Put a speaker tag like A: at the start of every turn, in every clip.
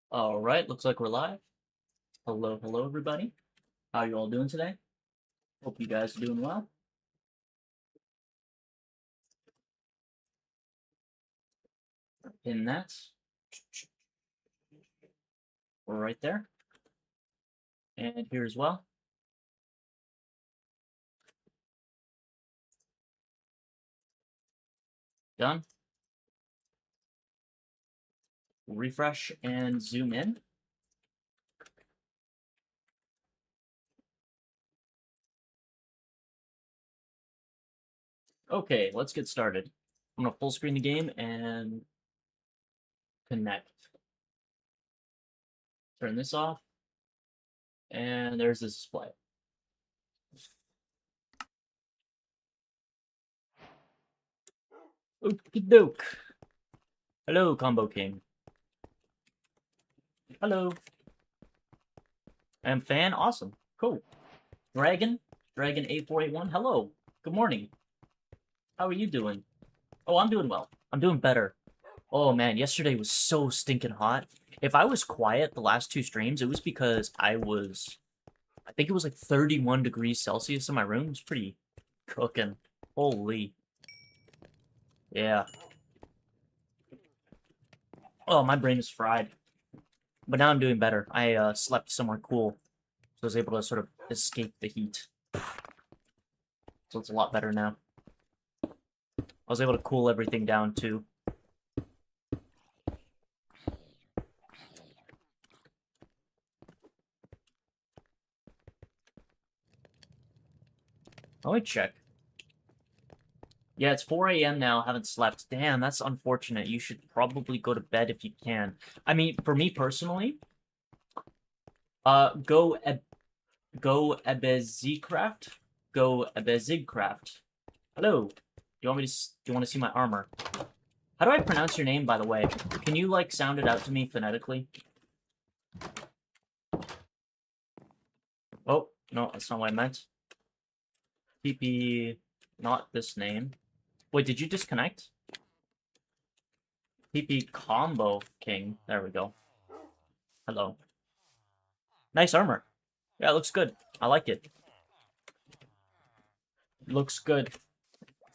A: All right, looks like we're live. Hello, hello, everybody. How you all doing today? Hope you guys are doing well. In that, we're right there, and here as well. Done. Refresh and zoom in. Okay, let's get started. I'm gonna full screen the game and connect. Turn this off, and there's the display. Okie doke. Hello, Combo King. Hello. I'm fan. Awesome. Cool. Dragon 8481. Hello. Good morning. How are you doing? Oh, I'm doing well. I'm doing better. Oh man, yesterday was so stinking hot. If I was quiet the last two streams, it was because I think it was like 31 degrees Celsius in my room. It was pretty cooking. Holy. Yeah. Oh, my brain is fried. But now I'm doing better. I slept somewhere cool, so I was able to sort of escape the heat. So it's a lot better now. I was able to cool everything down too. Let me check. Yeah, it's 4 a.m. now. Haven't slept. Damn, that's unfortunate. You should probably go to bed if you can. I mean, for me personally, go Ebezicraft. Go Ebezigcraft. Hello. Do you want to see my armor? How do I pronounce your name, by the way? Can you like sound it out to me phonetically? Oh, no, that's not what I meant. PP, not this name. Wait, did you disconnect? PP Combo King. There we go. Hello. Nice armor. Yeah, it looks good. I like it. Looks good.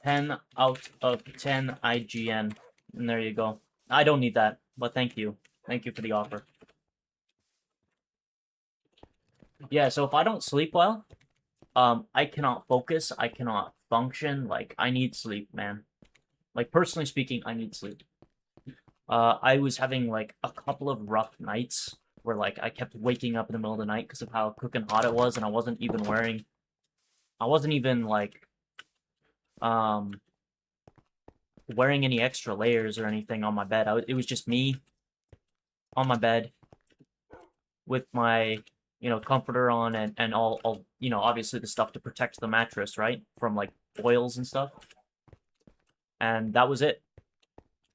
A: 10 out of 10 IGN. And there you go. I don't need that, but thank you. Thank you for the offer. Yeah, so if I don't sleep well, I cannot focus, I cannot function. Like, I need sleep, man. Like, personally speaking, I need sleep. I was having, like, a couple of rough nights where, like, I kept waking up in the middle of the night because of how cooking hot it was, and I wasn't even, like, wearing any extra layers or anything on my bed. It was just me on my bed with my, comforter on and all, obviously the stuff to protect the mattress, right? From, like, oils and stuff. And that was it.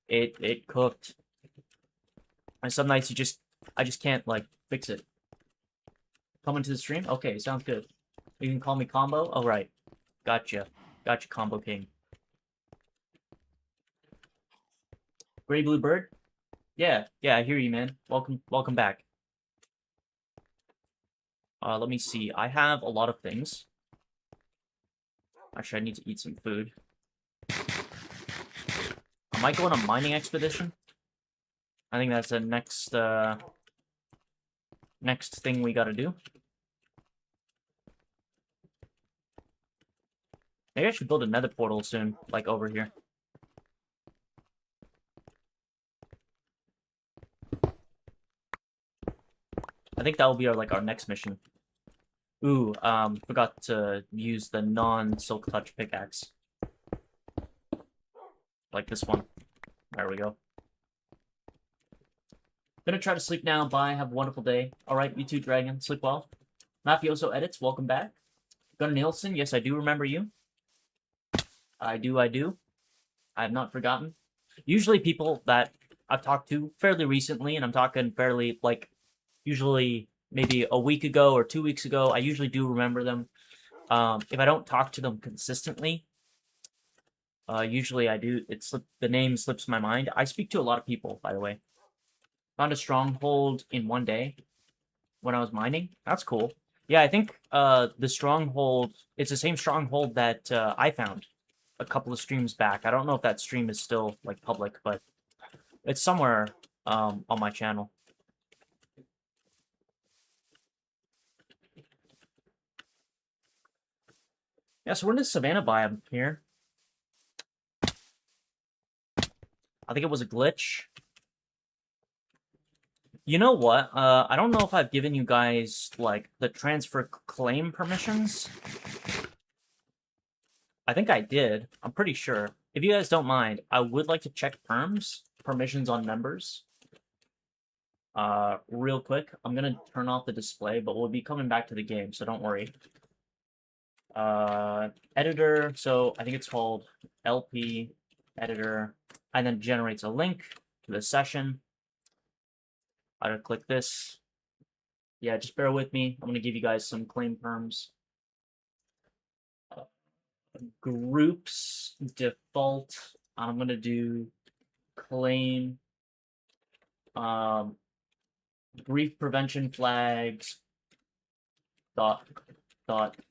A: It cooked. And some nights I just can't, like, fix it. Coming to the stream? Okay, sounds good. You can call me Combo? Oh, right. Gotcha. Gotcha, Combo King. Gray Blue Bird? Yeah, I hear you, man. Welcome back. Let me see. I have a lot of things. Actually, I need to eat some food. I might go on a mining expedition. I think that's the next thing we gotta do. Maybe I should build a nether portal soon, like over here. I think that will be our next mission. Ooh, forgot to use the non-silk touch pickaxe. Like this one. There we go. Gonna try to sleep now. Bye. Have a wonderful day. Alright, you too, Dragon. Sleep well. Mafioso Edits, welcome back. Gunnar Nielsen, yes, I do remember you. I do. I have not forgotten. Usually people that I've talked to fairly recently, and I'm talking fairly, like, usually maybe a week ago or 2 weeks ago, I usually do remember them. If I don't talk to them consistently, usually I do. The name slips my mind. I speak to a lot of people, by the way. Found a stronghold in 1 day when I was mining. That's cool. Yeah, I think the stronghold, it's the same stronghold that I found a couple of streams back. I don't know if that stream is still like public, but it's somewhere on my channel. Yeah, so we're in the savannah biome here. I think it was a glitch. You know what? I don't know if I've given you guys, like, the transfer claim permissions. I think I did. I'm pretty sure. If you guys don't mind, I would like to check permissions on members. Real quick. I'm gonna turn off the display, but we'll be coming back to the game, so don't worry. Editor, so I think it's called LP editor, and then generates a link to the session. I gotta click this. Yeah, just bear with me. I'm gonna give you guys some claim perms. Groups default. I'm gonna do claim. Grief prevention flags. What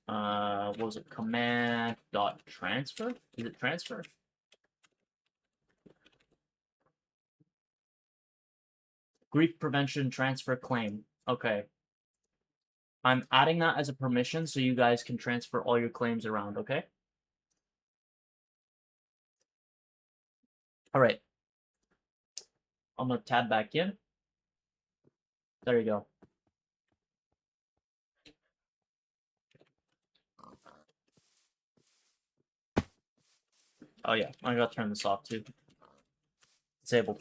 A: was it? Command dot transfer? Is it transfer? Grief prevention transfer claim. Okay. I'm adding that as a permission so you guys can transfer all your claims around, okay? Alright. I'm gonna tab back in. There you go. Oh yeah, I gotta turn this off too. Disabled.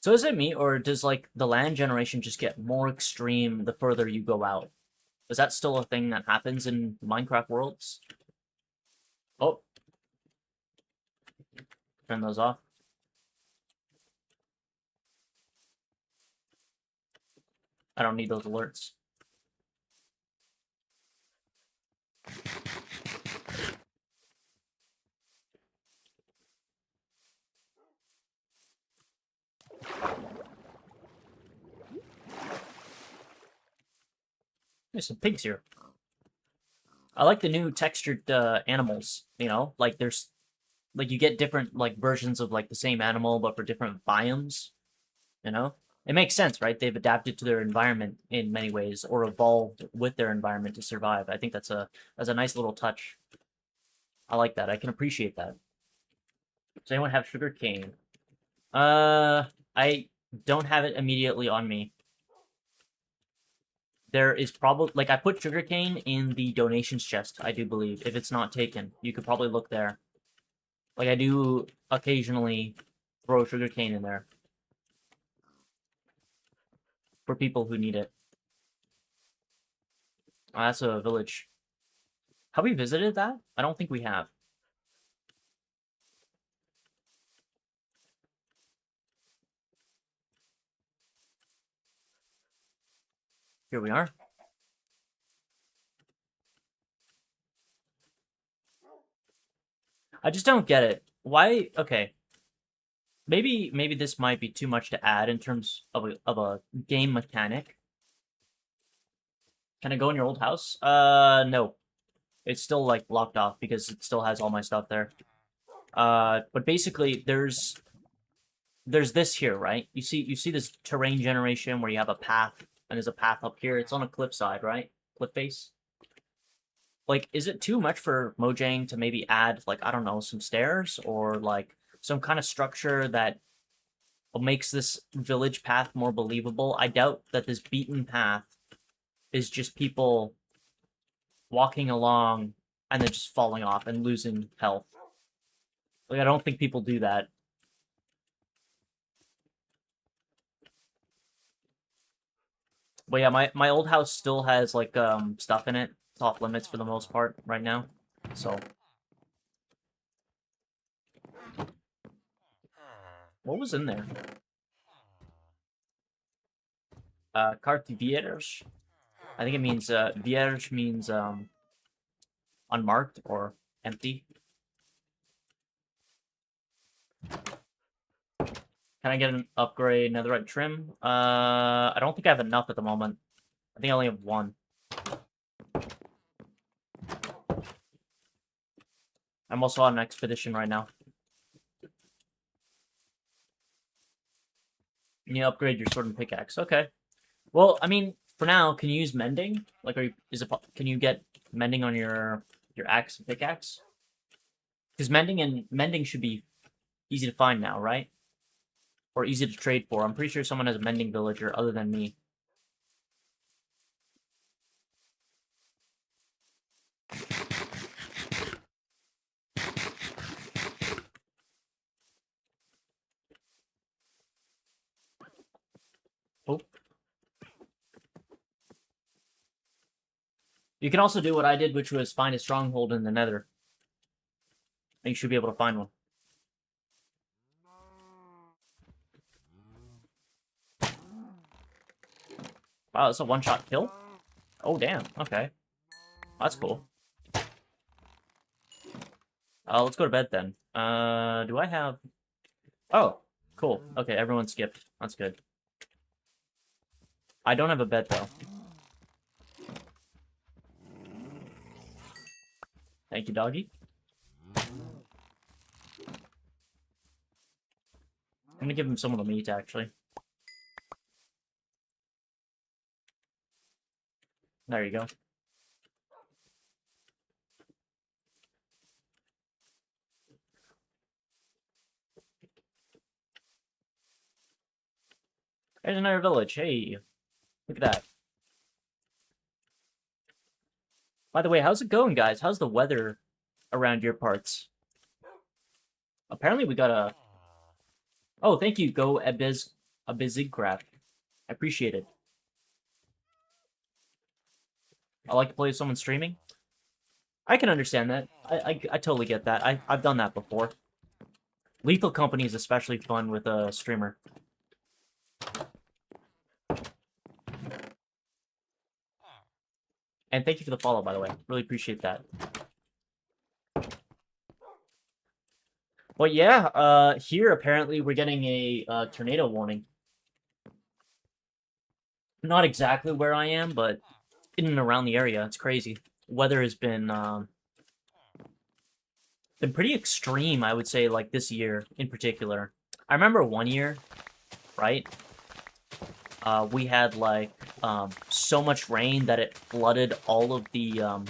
A: So is it me, or does, like, the land generation just get more extreme the further you go out? Is that still a thing that happens in Minecraft worlds? Oh. Turn those off. I don't need those alerts. There's some pigs here. I like the new textured animals, you know? Like, there's... Like, you get different, like, versions of, like, the same animal, but for different biomes, you know? It makes sense, right? They've adapted to their environment in many ways, or evolved with their environment to survive. I think that's a nice little touch. I like that. I can appreciate that. Does anyone have sugar cane? I don't have it immediately on me. There is probably, like, I put sugarcane in the donations chest, I do believe. If it's not taken, you could probably look there. Like, I do occasionally throw sugarcane in there. For people who need it. Oh, that's a village. Have we visited that? I don't think we have. Here we are. I just don't get it. Why? Okay. Maybe this might be too much to add in terms of a game mechanic. Can I go in your old house? No. It's still, like, blocked off because it still has all my stuff there. But basically, there's this here, right? You see this terrain generation where you have a path, and there's a path up here. It's on a cliffside, right? Cliff face. Like, is it too much for Mojang to maybe add, like, I don't know, some stairs or, like, some kind of structure that makes this village path more believable? I doubt that this beaten path is just people walking along and then just falling off and losing health. Like, I don't think people do that. But yeah, my old house still has, like, stuff in it. It's off limits for the most part right now. So What was in there? Carte vierge. I think it means, vierge means, unmarked or empty. Can I get an upgrade, netherite trim? I don't think I have enough at the moment. I think I only have one. I'm also on an expedition right now. You need to upgrade your sword and pickaxe. Okay. Well, I mean, for now, can you use mending? Like, can you get mending on your axe and pickaxe? Because mending should be easy to find now, right? Or easy to trade for. I'm pretty sure someone has a mending villager other than me. Oh. You can also do what I did, which was find a stronghold in the nether. And you should be able to find one. Wow, that's a one-shot kill? Oh, damn. Okay. That's cool. Let's go to bed then. Do I have... Oh, cool. Okay, everyone skipped. That's good. I don't have a bed, though. Thank you, doggy. I'm gonna give him some of the meat, actually. There you go. There's another village. Hey, look at that. By the way, how's it going, guys? How's the weather around your parts? Apparently we got a... Oh, thank you, Go Abizigcraft. I appreciate it. I like to play with someone streaming. I can understand that. I totally get that. I've done that before. Lethal Company is especially fun with a streamer. And thank you for the follow, by the way. Really appreciate that. But yeah, here apparently we're getting a tornado warning. Not exactly where I am, but in and around the area. It's crazy. Weather has been pretty extreme, I would say, like this year in particular. I remember one year, right? We had like so much rain that it flooded all of the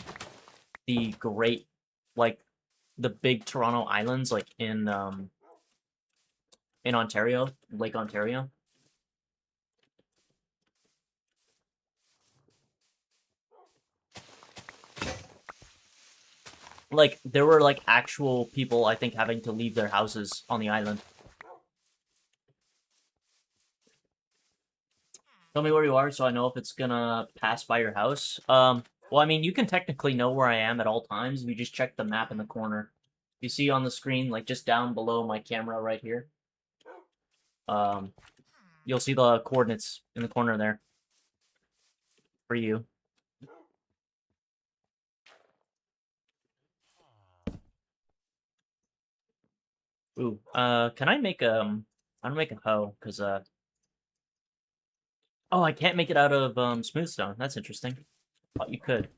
A: great, like the big Toronto Islands, like in Ontario, Lake Ontario. Like, there were, like, actual people, I think, having to leave their houses on the island. Tell me where you are so I know if it's gonna pass by your house. Well, I mean, you can technically know where I am at all times if you just check the map in the corner. You see on the screen, like, just down below my camera right here. You'll see the coordinates in the corner there. For you. Ooh, can I make, I'm gonna make a hoe, because, oh, I can't make it out of, smooth stone. That's interesting. Thought you could.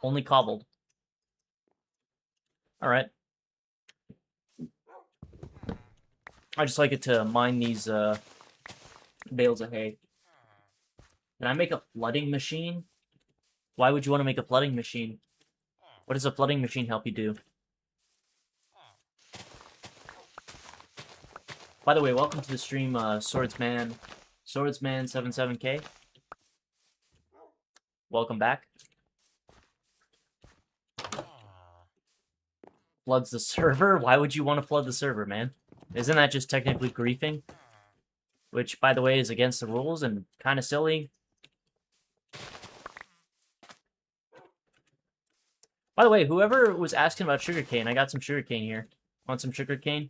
A: Only cobbled. Alright. I just like it to mine these, bales of hay. Can I make a flooding machine? Why would you want to make a flooding machine? What does a flooding machine help you do? By the way, welcome to the stream, Swordsman77K. Welcome back. Floods the server? Why would you want to flood the server, man? Isn't that just technically griefing? Which, by the way, is against the rules and kind of silly. By the way, whoever was asking about sugarcane, I got some sugarcane here. Want some sugarcane?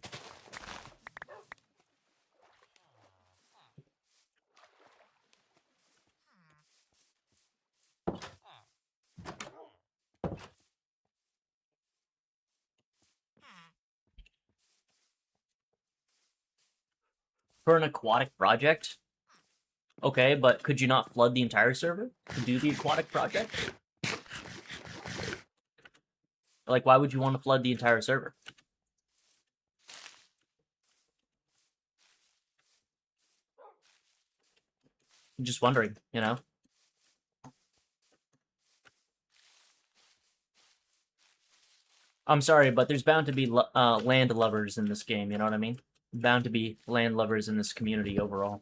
A: For an aquatic project? Okay, but could you not flood the entire server to do the aquatic project? Like, why would you want to flood the entire server? I'm just wondering, you know? I'm sorry, but there's bound to be land lovers in this game, you know what I mean? Bound to be land lovers in this community overall.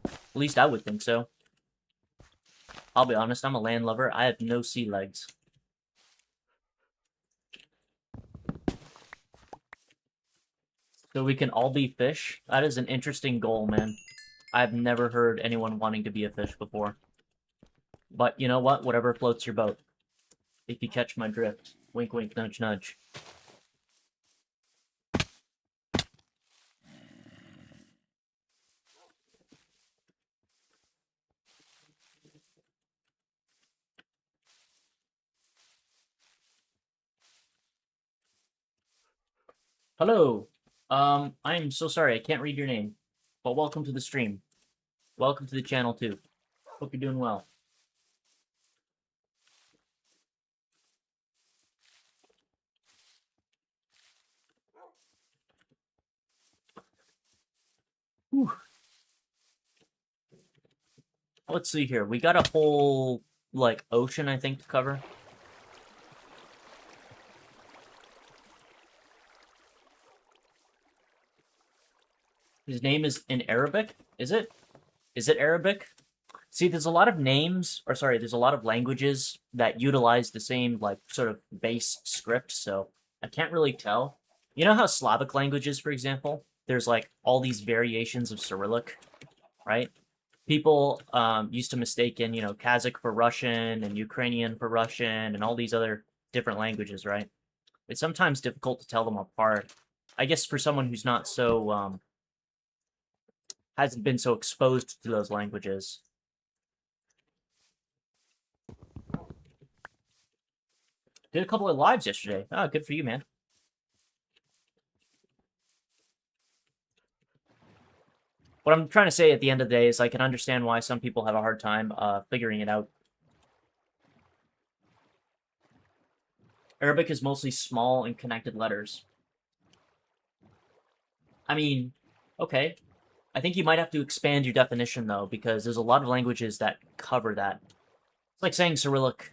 A: At least I would think so. I'll be honest, I'm a land lover. I have no sea legs. So we can all be fish? That is an interesting goal, man. I've never heard anyone wanting to be a fish before. But you know what? Whatever floats your boat. If you catch my drift. Wink, wink, nudge, nudge. Hello. I'm so sorry, I can't read your name. But welcome to the stream. Welcome to the channel, too. Hope you're doing well. Whew. Let's see here. We got a whole, like, ocean, I think, to cover. His name is in Arabic? Is it? Is it Arabic? See, there's a lot of names, or sorry, there's a lot of languages that utilize the same, like, sort of base script, so I can't really tell. You know how Slavic languages, for example, there's, like, all these variations of Cyrillic, right? People used to mistake in, you know, Kazakh for Russian and Ukrainian for Russian and all these other different languages, right? It's sometimes difficult to tell them apart. I guess for someone who's not so, hasn't been so exposed to those languages. Did a couple of lives yesterday. Oh, good for you, man. What I'm trying to say at the end of the day is I can understand why some people have a hard time figuring it out. Arabic is mostly small and connected letters. I mean, okay. I think you might have to expand your definition, though, because there's a lot of languages that cover that. It's like saying Cyrillic.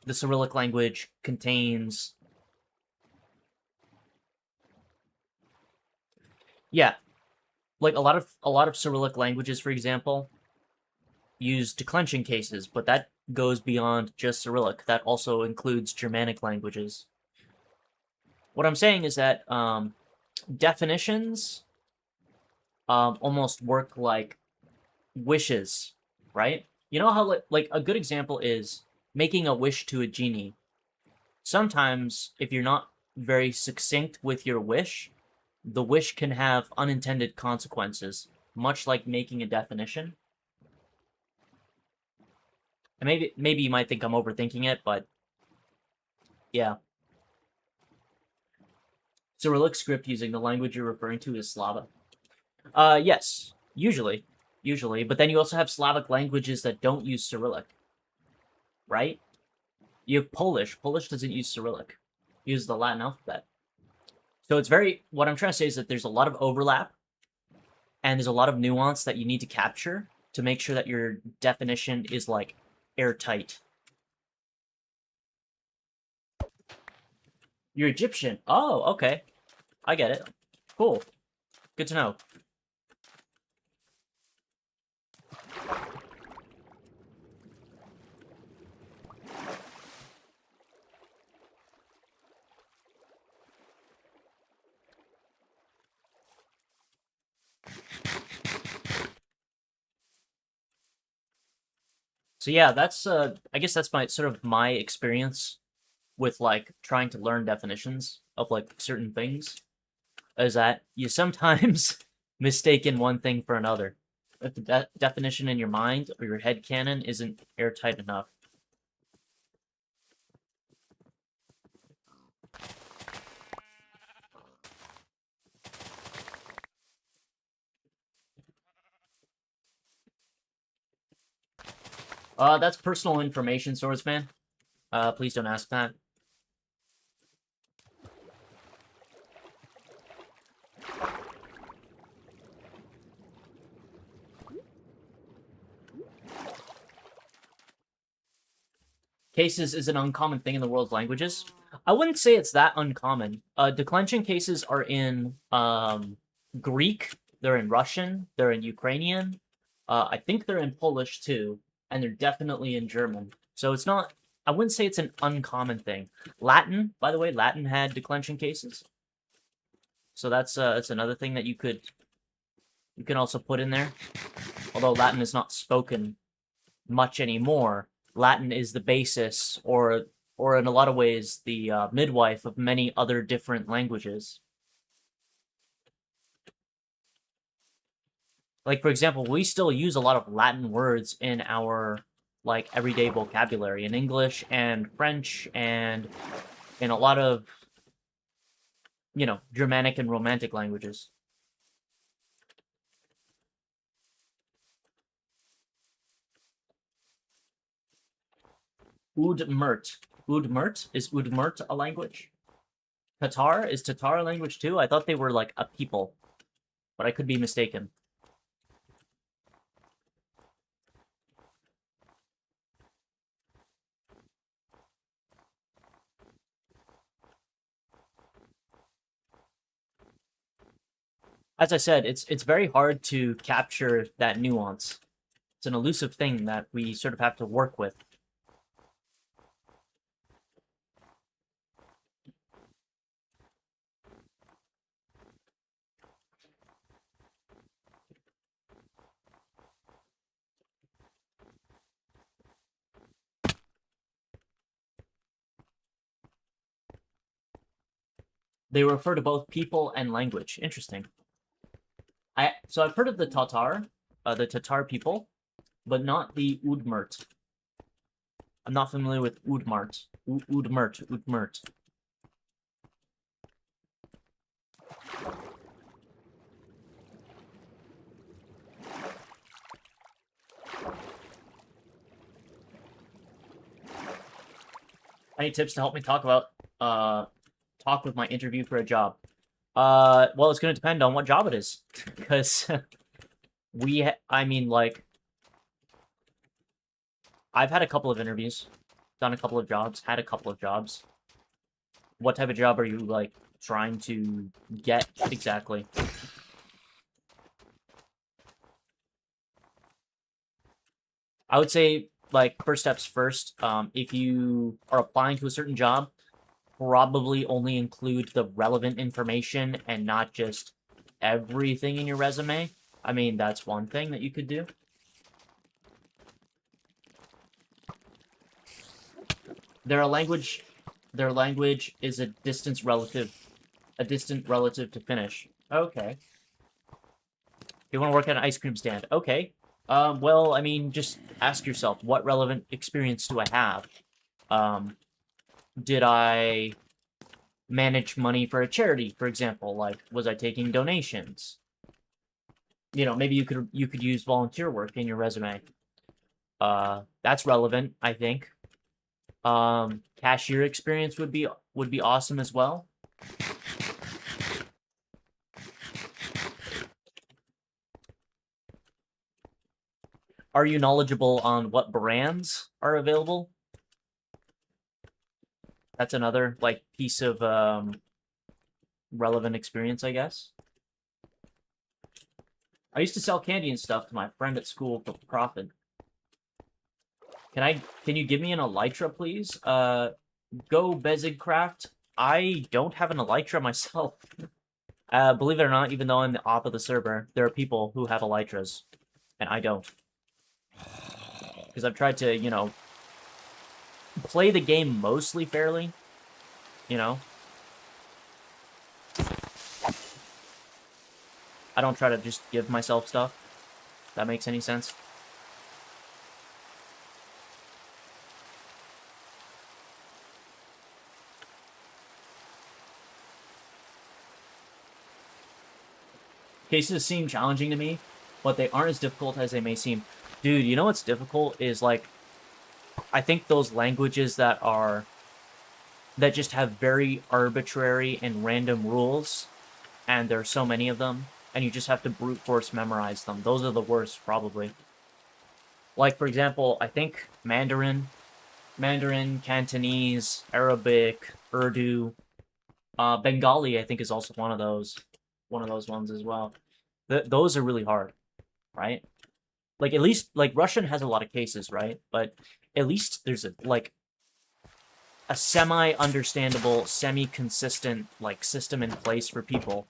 A: The Cyrillic language contains... Yeah. Like, a lot of Cyrillic languages, for example, use declension cases, but that goes beyond just Cyrillic. That also includes Germanic languages. What I'm saying is that definitions almost work like wishes, right? You know how, like, a good example is making a wish to a genie. Sometimes, if you're not very succinct with your wish, the wish can have unintended consequences, much like making a definition. And maybe you might think I'm overthinking it, but yeah. Cyrillic script using the language you're referring to is Slavic. Yes, usually, but then you also have Slavic languages that don't use Cyrillic, right? You have Polish. Polish doesn't use Cyrillic. It uses the Latin alphabet. So it's very... What I'm trying to say is that there's a lot of overlap, and there's a lot of nuance that you need to capture to make sure that your definition is, like, airtight. You're Egyptian. Oh, okay. I get it. Cool. Good to know. So yeah, that's I guess that's my experience with like trying to learn definitions of like certain things is that you sometimes mistaken one thing for another. If the definition in your mind or your head canon isn't airtight enough. That's personal information, swordsman. Please don't ask that. Cases is an uncommon thing in the world's languages. I wouldn't say it's that uncommon. Declension cases are in Greek, they're in Russian, they're in Ukrainian. I think they're in Polish too, and they're definitely in German. So it's not. I wouldn't say it's an uncommon thing. Latin, by the way, Latin had declension cases. So that's another thing that you can also put in there. Although Latin is not spoken much anymore, Latin is the basis, or in a lot of ways, the midwife of many other different languages. Like, for example, we still use a lot of Latin words in our, like, everyday vocabulary in English and French and in a lot of, Germanic and Romantic languages. Udmurt. Udmurt? Is Udmurt a language? Tatar? Is Tatar a language too? I thought they were, like, a people. But I could be mistaken. As I said, it's very hard to capture that nuance. It's an elusive thing that we sort of have to work with. They refer to both people and language. Interesting. So I've heard of the Tatar people, but not the Udmurt. I'm not familiar with Udmurt. Udmurt. Any tips to help me talk with my interview for a job? Well, it's going to depend on what job it is, because I mean, like, I've had a couple of interviews, done a couple of jobs, had a couple of jobs. What type of job are you, like, trying to get exactly? I would say, like, first steps first. If you are applying to a certain job, probably only include the relevant information and not just everything in your resume. I mean, that's one thing that you could do. Their language is a distant relative to Finnish. Okay. You want to work at an ice cream stand? Okay. Well, I mean, just ask yourself, what relevant experience do I have? Did I manage money for a charity, for example? Like, was I taking donations? Maybe you could use volunteer work in your resume. That's relevant, I think. Cashier experience would be awesome as well. Are you knowledgeable on what brands are available? That's another, like, piece of relevant experience, I guess. I used to sell candy and stuff to my friend at school for profit. Can you give me an elytra, please? Go Bezigcraft. I don't have an elytra myself. Believe it or not, even though I'm the op of the server, there are people who have elytras, and I don't. because I've tried to, you know, play the game mostly fairly, you know. I don't try to just give myself stuff. If that makes any sense. Cases seem challenging to me, but they aren't as difficult as they may seem. Dude, you know what's difficult is, like, I think those languages that just have very arbitrary and random rules, and there's so many of them, and you just have to brute force memorize them. Those are the worst, probably. Like, for example, I think Mandarin, Cantonese, Arabic, Urdu, Bengali, I think, is also one of those ones as well. Those are really hard, right? Like, at least, like, Russian has a lot of cases, right? But at least there's a semi-understandable, semi-consistent, like, system in place for people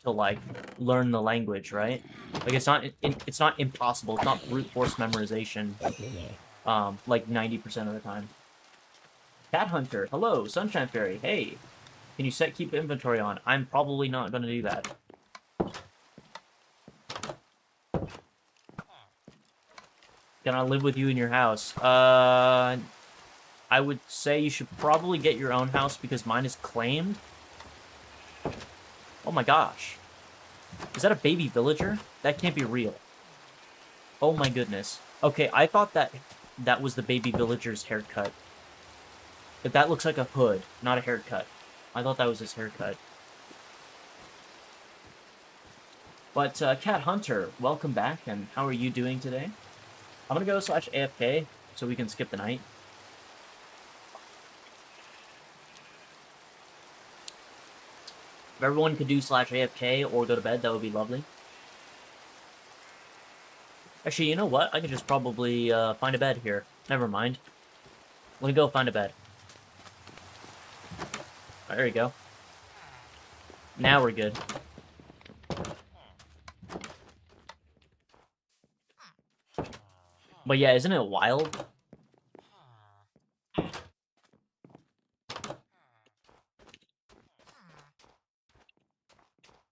A: to, like, learn the language, right? Like, it's not impossible. It's not brute force memorization, like 90% of the time. Cat Hunter, hello, Sunshine Fairy, hey. Can you keep inventory on? I'm probably not going to do that. Can I live with you in your house? I would say you should probably get your own house because mine is claimed. Oh my gosh. Is that a baby villager? That can't be real. Oh my goodness. Okay, I thought that was the baby villager's haircut. But that looks like a hood, not a haircut. I thought that was his haircut. But, Cat Hunter, welcome back, and how are you doing today? I'm gonna go /AFK so we can skip the night. If everyone could do /AFK or go to bed, that would be lovely. Actually, you know what? I could just probably find a bed here. Never mind. Let me go find a bed. Right, there you go. Now we're good. But yeah, isn't it wild?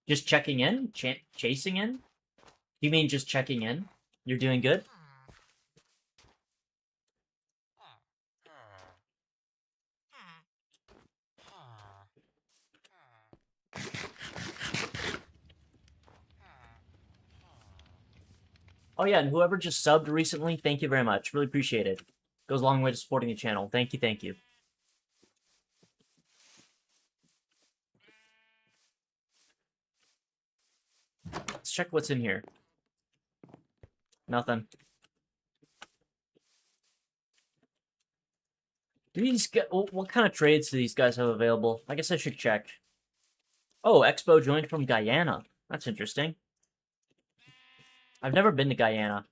A: Just checking in? Chasing in? You mean just checking in? You're doing good? Oh yeah, and whoever just subbed recently, thank you very much. Really appreciate it. Goes a long way to supporting the channel. Thank you, thank you. Let's check what's in here. Nothing. Do these guys, what kind of trades do these guys have available? I guess I should check. Oh, Expo joined from Guyana. That's interesting. I've never been to Guyana.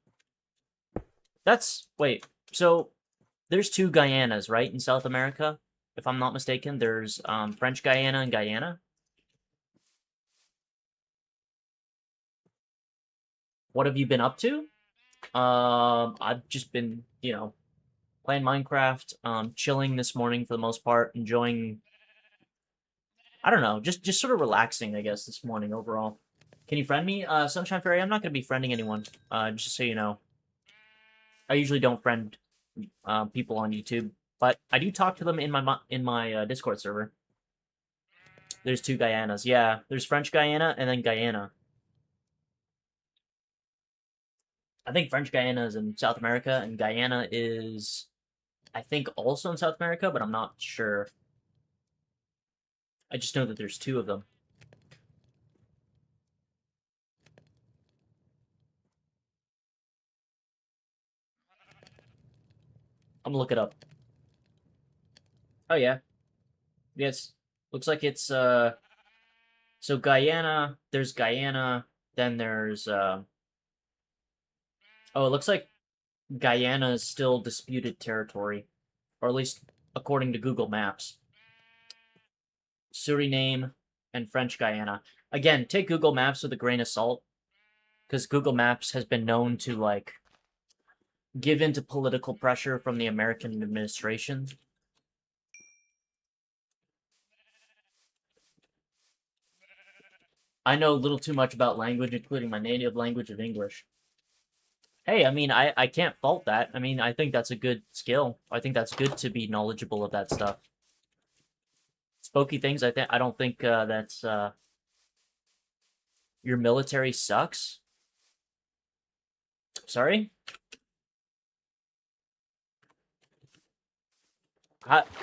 A: Wait, so there's two Guyanas, right, in South America? If I'm not mistaken, there's French Guyana and Guyana. What have you been up to? I've just been, you know, playing Minecraft, chilling this morning for the most part, enjoying, I don't know, just sort of relaxing, I guess, this morning overall. Can you friend me? Sunshine Fairy, I'm not going to be friending anyone, just so you know. I usually don't friend people on YouTube, but I do talk to them in my Discord server. There's two Guyanas. Yeah, there's French Guyana and then Guyana. I think French Guyana is in South America, and Guyana is, I think, also in South America, but I'm not sure. I just know that there's two of them. I'm gonna look it up. Oh, yeah. Yes. Looks like it's, so Guyana, there's Guyana, then there's, oh, it looks like Guyana is still disputed territory, or at least according to Google Maps. Suriname and French Guyana. Again, take Google Maps with a grain of salt, because Google Maps has been known to, like, give in to political pressure from the American administration. I know a little too much about language, including my native language of English. Hey, I mean, I can't fault that. I mean, I think that's a good skill. I think that's good to be knowledgeable of that stuff. Spooky things, I don't think that's your military sucks. Sorry?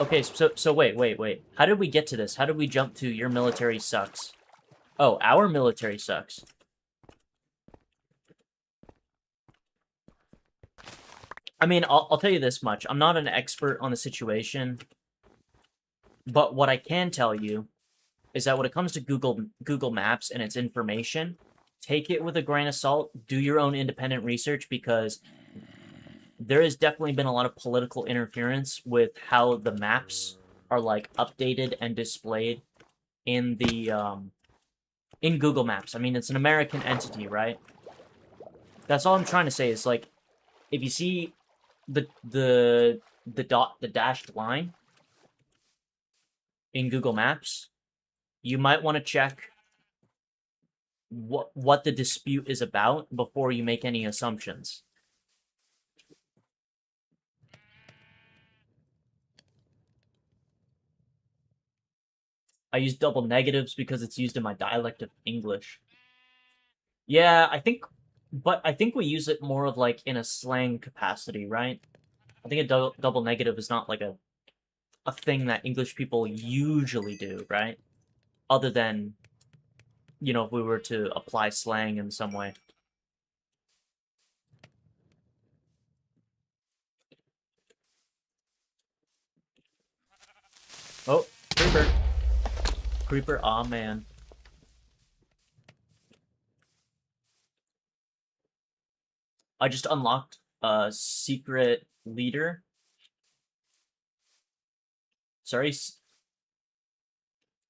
A: Okay, so wait. How did we get to this? How did we jump to your military sucks? Oh, our military sucks. I mean, I'll tell you this much. I'm not an expert on the situation, but what I can tell you is that when it comes to Google Maps and its information, take it with a grain of salt. Do your own independent research, because there has definitely been a lot of political interference with how the maps are like updated and displayed in the in Google Maps. I mean, it's an American entity, right? That's all I'm trying to say is, like, if you see the dashed line in Google Maps, you might want to check what the dispute is about before you make any assumptions. I use double negatives because it's used in my dialect of English. Yeah, but I think we use it more of like in a slang capacity, right? I think a double negative is not like a thing that English people usually do, right? Other than, you know, if we were to apply slang in some way. Oh, creeper. Creeper, aw man. I just unlocked a secret leader. Sorry,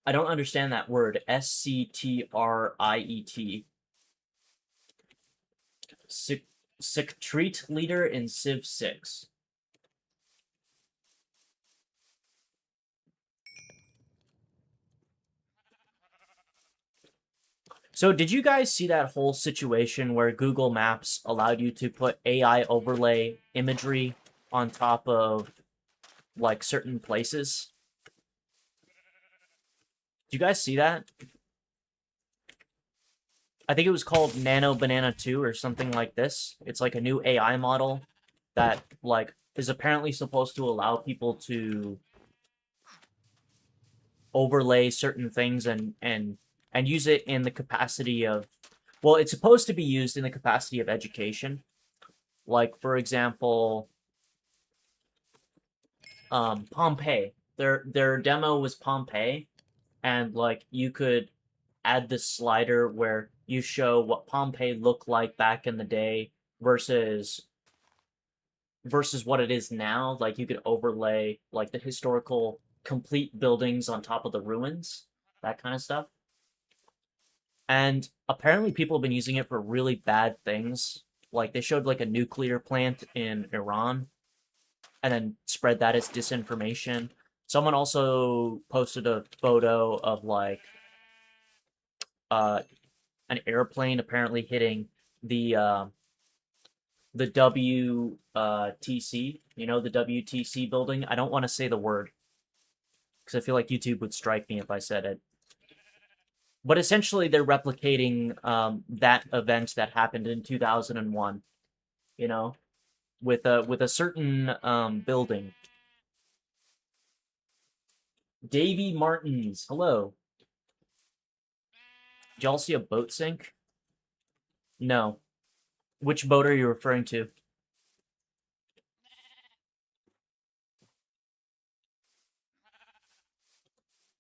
A: I don't understand that word. SCTRIET. Secret leader in Civ 6. So did you guys see that whole situation where Google Maps allowed you to put AI overlay imagery on top of, like, certain places? Did you guys see that? I think it was called Nano Banana 2 or something like this. It's like a new AI model that, like, is apparently supposed to allow people to overlay certain things and use it in the capacity of, well, it's supposed to be used in the capacity of education. Like, for example, Pompeii. Their demo was Pompeii, and like you could add this slider where you show what Pompeii looked like back in the day versus what it is now. Like you could overlay like the historical complete buildings on top of the ruins, that kind of stuff. And apparently people have been using it for really bad things. Like they showed like a nuclear plant in Iran and then spread that as disinformation. Someone also posted a photo of like uh an airplane apparently hitting the WTC, you know, the WTC building. I don't want to say the word because I feel like YouTube would strike me if I said it. But essentially, they're replicating that event that happened in 2001. You know, with a certain building. Davy Martins, hello. Did y'all see a boat sink? No. Which boat are you referring to?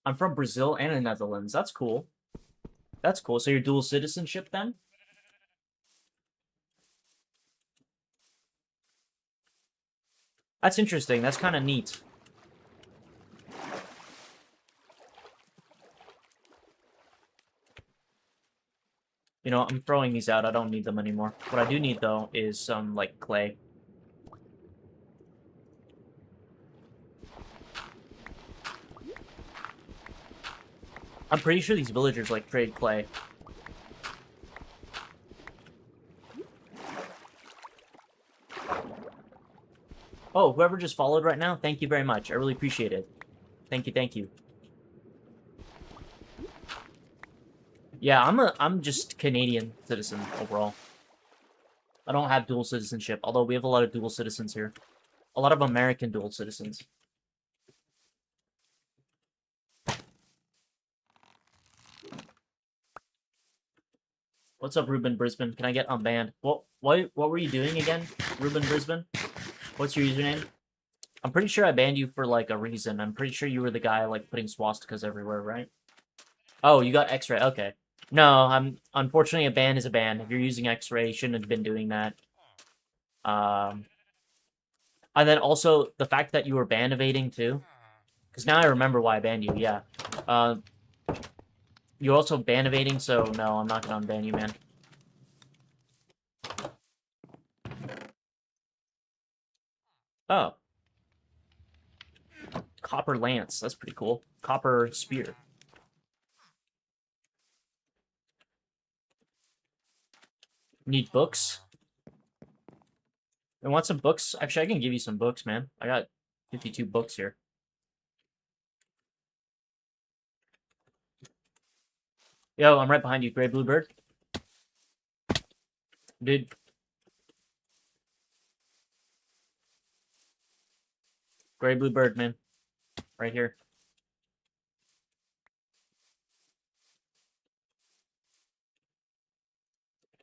A: I'm from Brazil and the Netherlands. That's cool. That's cool. So you're dual citizenship then? That's interesting. That's kind of neat. You know, I'm throwing these out. I don't need them anymore. What I do need, though, is some, like, clay. I'm pretty sure these villagers like trade clay. Oh, whoever just followed right now, thank you very much. I really appreciate it. Thank you, thank you. Yeah, I'm just Canadian citizen overall. I don't have dual citizenship, although we have a lot of dual citizens here. A lot of American dual citizens. What's up, Ruben Brisbane? Can I get unbanned? What were you doing again, Ruben Brisbane? What's your username? I'm pretty sure I banned you for like a reason. I'm pretty sure you were the guy like putting swastikas everywhere, right? Oh, you got X-ray. Okay. No, unfortunately a ban is a ban. If you're using X-ray, you shouldn't have been doing that. And then also the fact that you were ban evading too, because now I remember why I banned you. Yeah. You're also ban evading, so no, I'm not gonna unban you, man. Oh. Copper lance. That's pretty cool. Copper spear. Need books? I want some books? Actually, I can give you some books, man. I got 52 books here. Yo, I'm right behind you, Gray Bluebird. Dude. Gray Bluebird, man. Right here.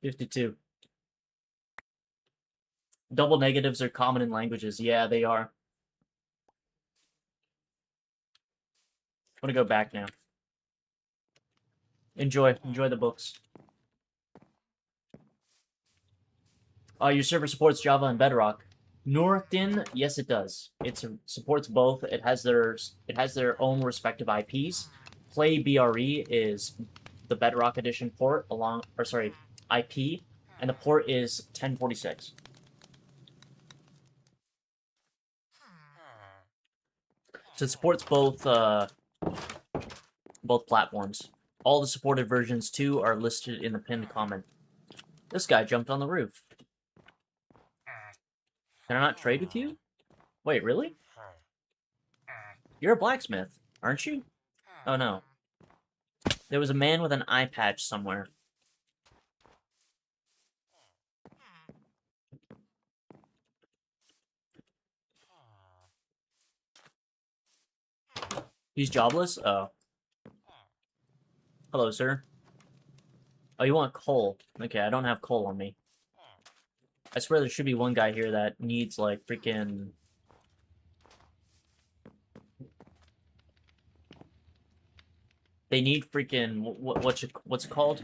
A: $52. Double negatives are common in languages. Yeah, they are. I'm gonna go back now. Enjoy the books. Your server supports Java and Bedrock. Northin, yes, it does. It supports both. It has their own respective IPs. Play BRE is the Bedrock edition port IP, and the port is 1046. So it supports both platforms. All the supported versions too are listed in the pinned comment. This guy jumped on the roof. Can I not trade with you? Wait, really? You're a blacksmith, aren't you? Oh no. There was a man with an eye patch somewhere. He's jobless? Oh. Hello, sir. Oh, you want coal. Okay, I don't have coal on me. I swear there should be one guy here that needs, like, freaking... They need freaking... what's it called?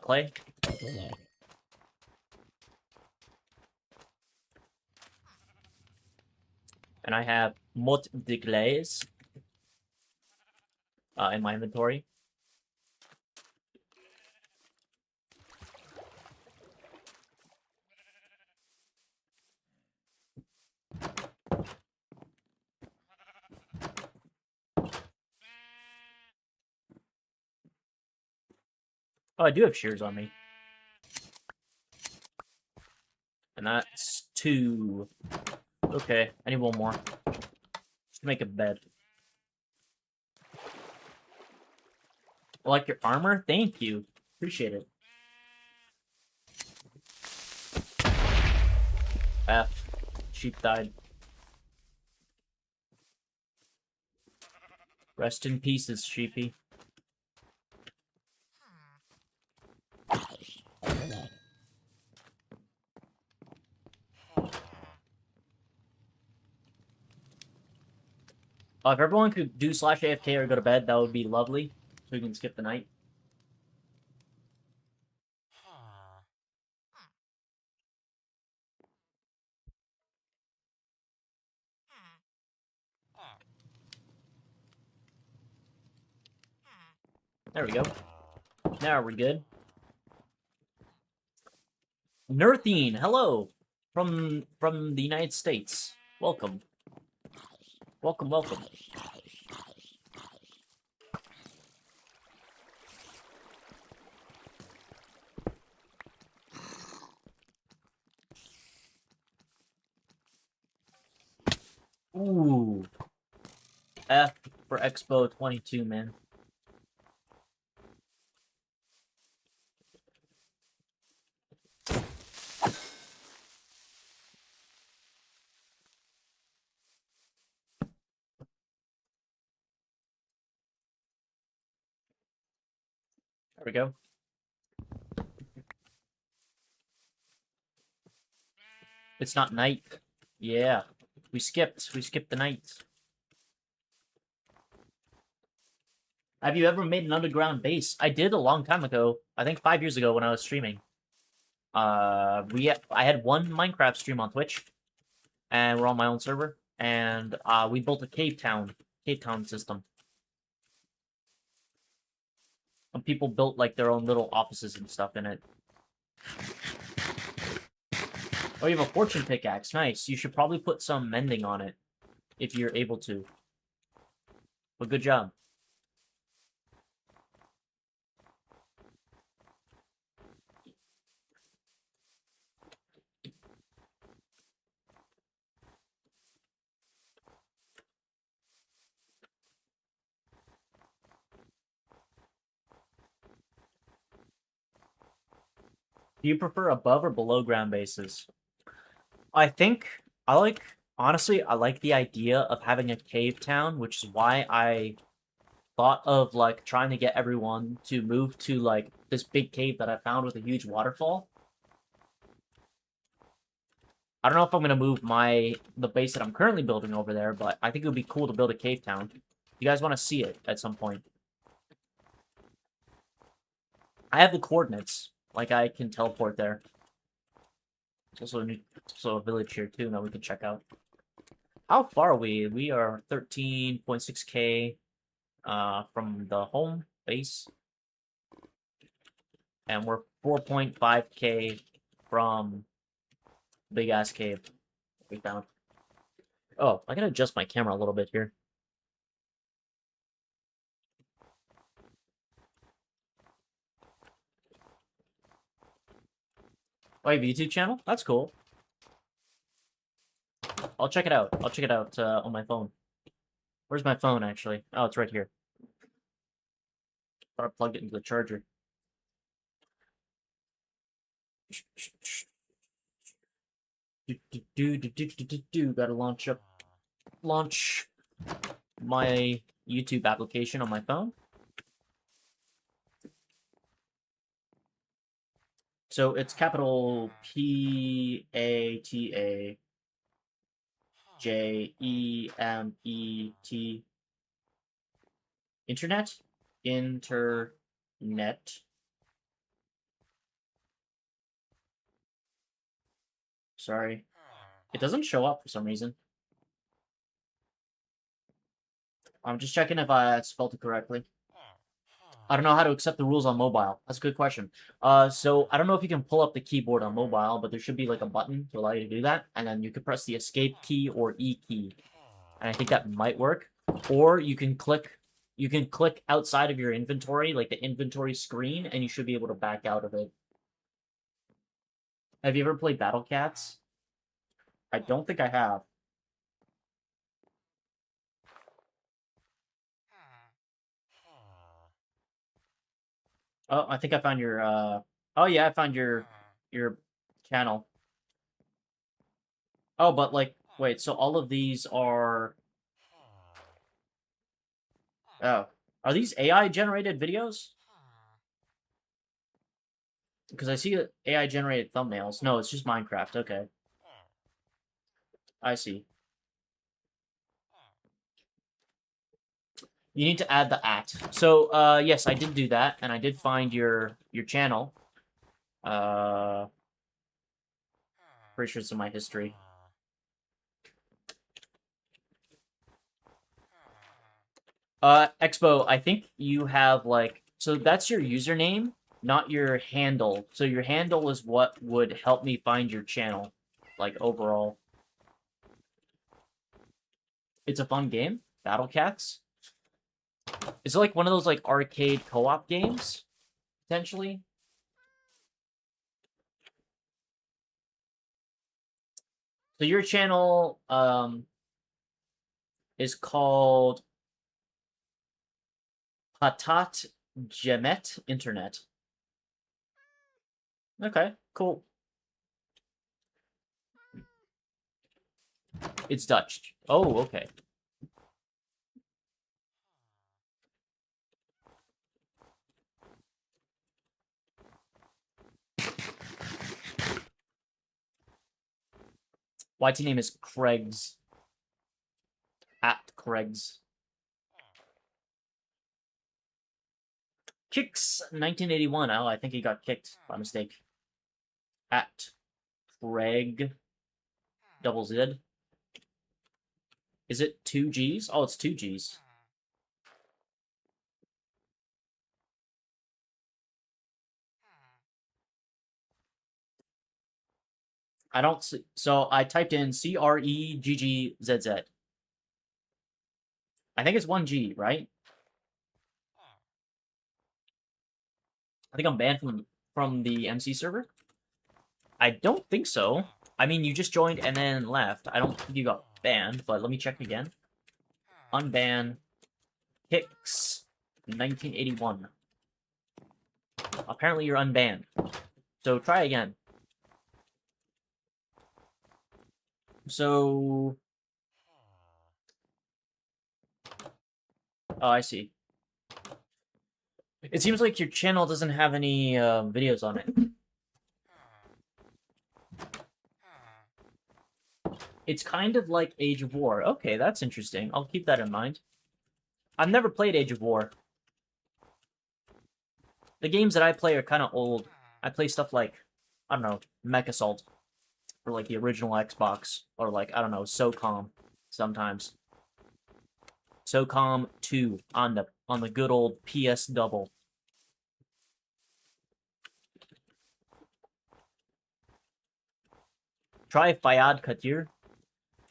A: Clay? And I have mot de glaze in my inventory. Oh, I do have shears on me. And that's 2. Okay, I need one more. Just to make a bed. I like your armor? Thank you. Appreciate it. F. Sheep died. Rest in pieces, sheepy. If everyone could do /AFK or go to bed, that would be lovely. So we can skip the night. There we go. Now we're good. Nerthine, hello! From the United States. Welcome. Welcome, welcome. Ooh. F for Expo 22, man. There we go. It's not night. Yeah. We skipped the night. Have you ever made an underground base? I did a long time ago. I think 5 years ago when I was streaming. I had one Minecraft stream on Twitch, and we're on my own server, and we built a cave town system. And people built like their own little offices and stuff in it. Oh, you have a fortune pickaxe. Nice. You should probably put some mending on it if you're able to. But good job. Do you prefer above or below ground bases? I think honestly, I like the idea of having a cave town, which is why I thought of like trying to get everyone to move to like this big cave that I found with a huge waterfall. I don't know if I'm gonna move the base that I'm currently building over there, but I think it would be cool to build a cave town. You guys want to see it at some point? I have the coordinates. Like I can teleport there. There's also a village here too that we can check out. How far are we? We are 13.6k from the home base, and we're 4.5k from big ass cave we found. Oh, I gotta adjust my camera a little bit here. Oh, you have a YouTube channel? That's cool. I'll check it out. I'll check it out on my phone. Where's my phone, actually? Oh, it's right here. Thought I plugged it into the charger. Gotta launch my YouTube application on my phone. So it's capital PATAJEMET. Internet? Internet. Sorry. It doesn't show up for some reason. I'm just checking if I spelled it correctly. I don't know how to accept the rules on mobile. That's a good question. So I don't know if you can pull up the keyboard on mobile, but there should be like a button to allow you to do that, and then you can press the escape key or E key, and I think that might work. Or you can click outside of your inventory, like the inventory screen, and you should be able to back out of it. Have you ever played Battle Cats? I don't think I have. Oh, I think I found your oh yeah, I found your channel. Oh, but like wait, so all of these are oh. Are these AI generated videos? Because I see AI generated thumbnails. No, it's just Minecraft. Okay. I see. You need to add the at. So, yes, I did do that, and I did find your channel. Pretty sure it's in my history. Expo, I think you have, like... So that's your username, not your handle. So your handle is what would help me find your channel, like, overall. It's a fun game. Battle Cats. Is it like one of those, like, arcade co-op games? Potentially? So your channel, is called Patat Gemet Internet. Okay, cool. It's Dutch. Oh, okay. YT name is Craig's. At Craig's. Kicks 1981. Oh, I think he got kicked by mistake. At Craig double Z. Is it 2 G's? Oh, it's 2 G's. I don't see. So I typed in CREGGZZ. I think it's 1G, right? I think I'm banned from the MC server. I don't think so. I mean, you just joined and then left. I don't think you got banned, but let me check again. Unban Hicks 1981. Apparently you're unbanned. So try again. So... Oh, I see. It seems like your channel doesn't have any videos on it. It's kind of like Age of War. Okay, that's interesting. I'll keep that in mind. I've never played Age of War. The games that I play are kind of old. I play stuff like, I don't know, Mech Assault. Or like the original Xbox. Or like, I don't know, SOCOM sometimes. SOCOM 2 on the good old PS Double. Try Fayad Katir.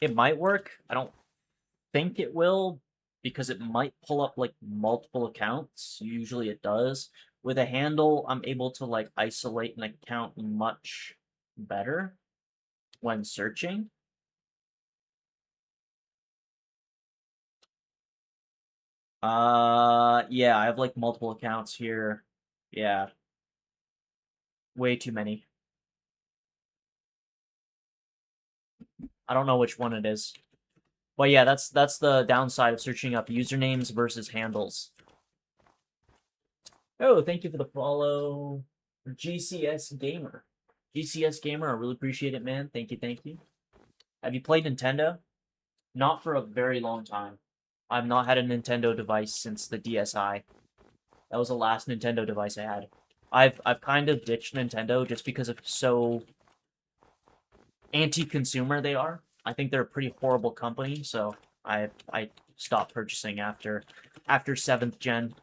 A: It might work. I don't think it will, because it might pull up like multiple accounts. Usually it does. With a handle, I'm able to like isolate an account much better when searching. Yeah, I have like multiple accounts here. Yeah. Way too many. I don't know which one it is. But yeah, that's the downside of searching up usernames versus handles. Oh, thank you for the follow, GCS Gamer. GCS Gamer, I really appreciate it, man. Thank you, thank you. Have you played Nintendo? Not for a very long time. I've not had a Nintendo device since the DSi. That was the last Nintendo device I had. I've kind of ditched Nintendo just because of so anti-consumer they are. I think they're a pretty horrible company, so I stopped purchasing after 7th gen.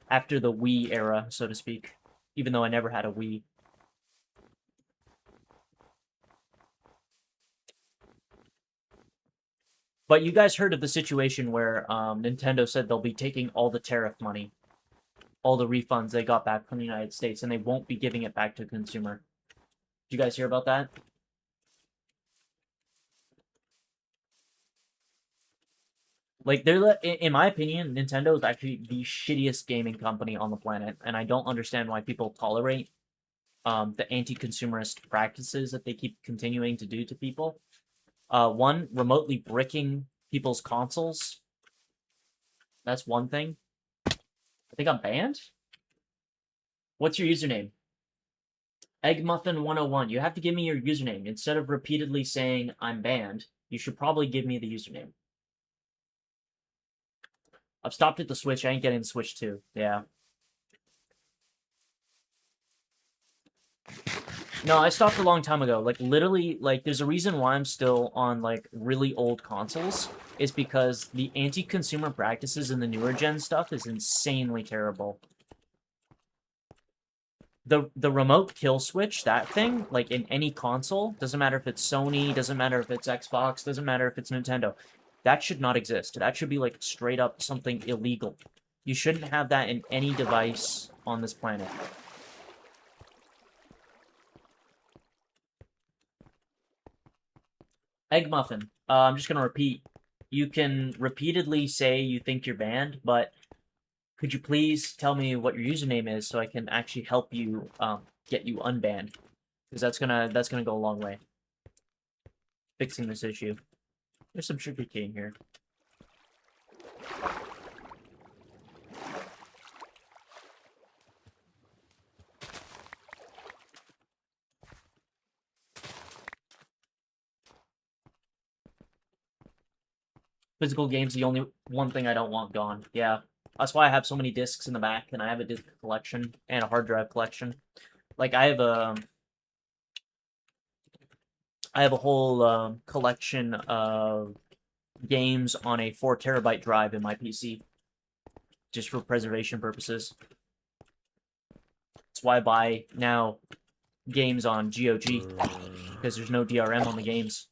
A: After the Wii era, so to speak. Even though I never had a Wii. But you guys heard of the situation where Nintendo said they'll be taking all the tariff money, all the refunds they got back from the United States, and they won't be giving it back to consumer. Did you guys hear about that? Like, in my opinion, Nintendo is actually the shittiest gaming company on the planet, and I don't understand why people tolerate the anti-consumerist practices that they keep continuing to do to people. One, remotely bricking people's consoles. That's one thing. I think I'm banned? What's your username? Eggmuffin101. You have to give me your username. Instead of repeatedly saying I'm banned, you should probably give me the username. I've stopped at the Switch. I ain't getting the Switch 2. Yeah. No, I stopped a long time ago. Like, literally, like, there's a reason why I'm still on, like, really old consoles. Is because the anti-consumer practices in the newer gen stuff is insanely terrible. The remote kill switch, that thing, like, in any console, doesn't matter if it's Sony, doesn't matter if it's Xbox, doesn't matter if it's Nintendo. That should not exist. That should be, like, straight up something illegal. You shouldn't have that in any device on this planet. Egg muffin. I'm just gonna repeat. you can repeatedly say you think you're banned, but could you please tell me what your username is so I can actually help you get you unbanned? Because that's gonna go a long way. Fixing this issue. There's some sugar cane here. Physical games, the only one thing I don't want gone. Yeah. That's why I have so many discs in the back, and I have a disc collection and a hard drive collection. Like, I have a whole collection of games on a 4 terabyte drive in my PC, just for preservation purposes. That's why I buy now games on GOG, because there's no DRM on the games.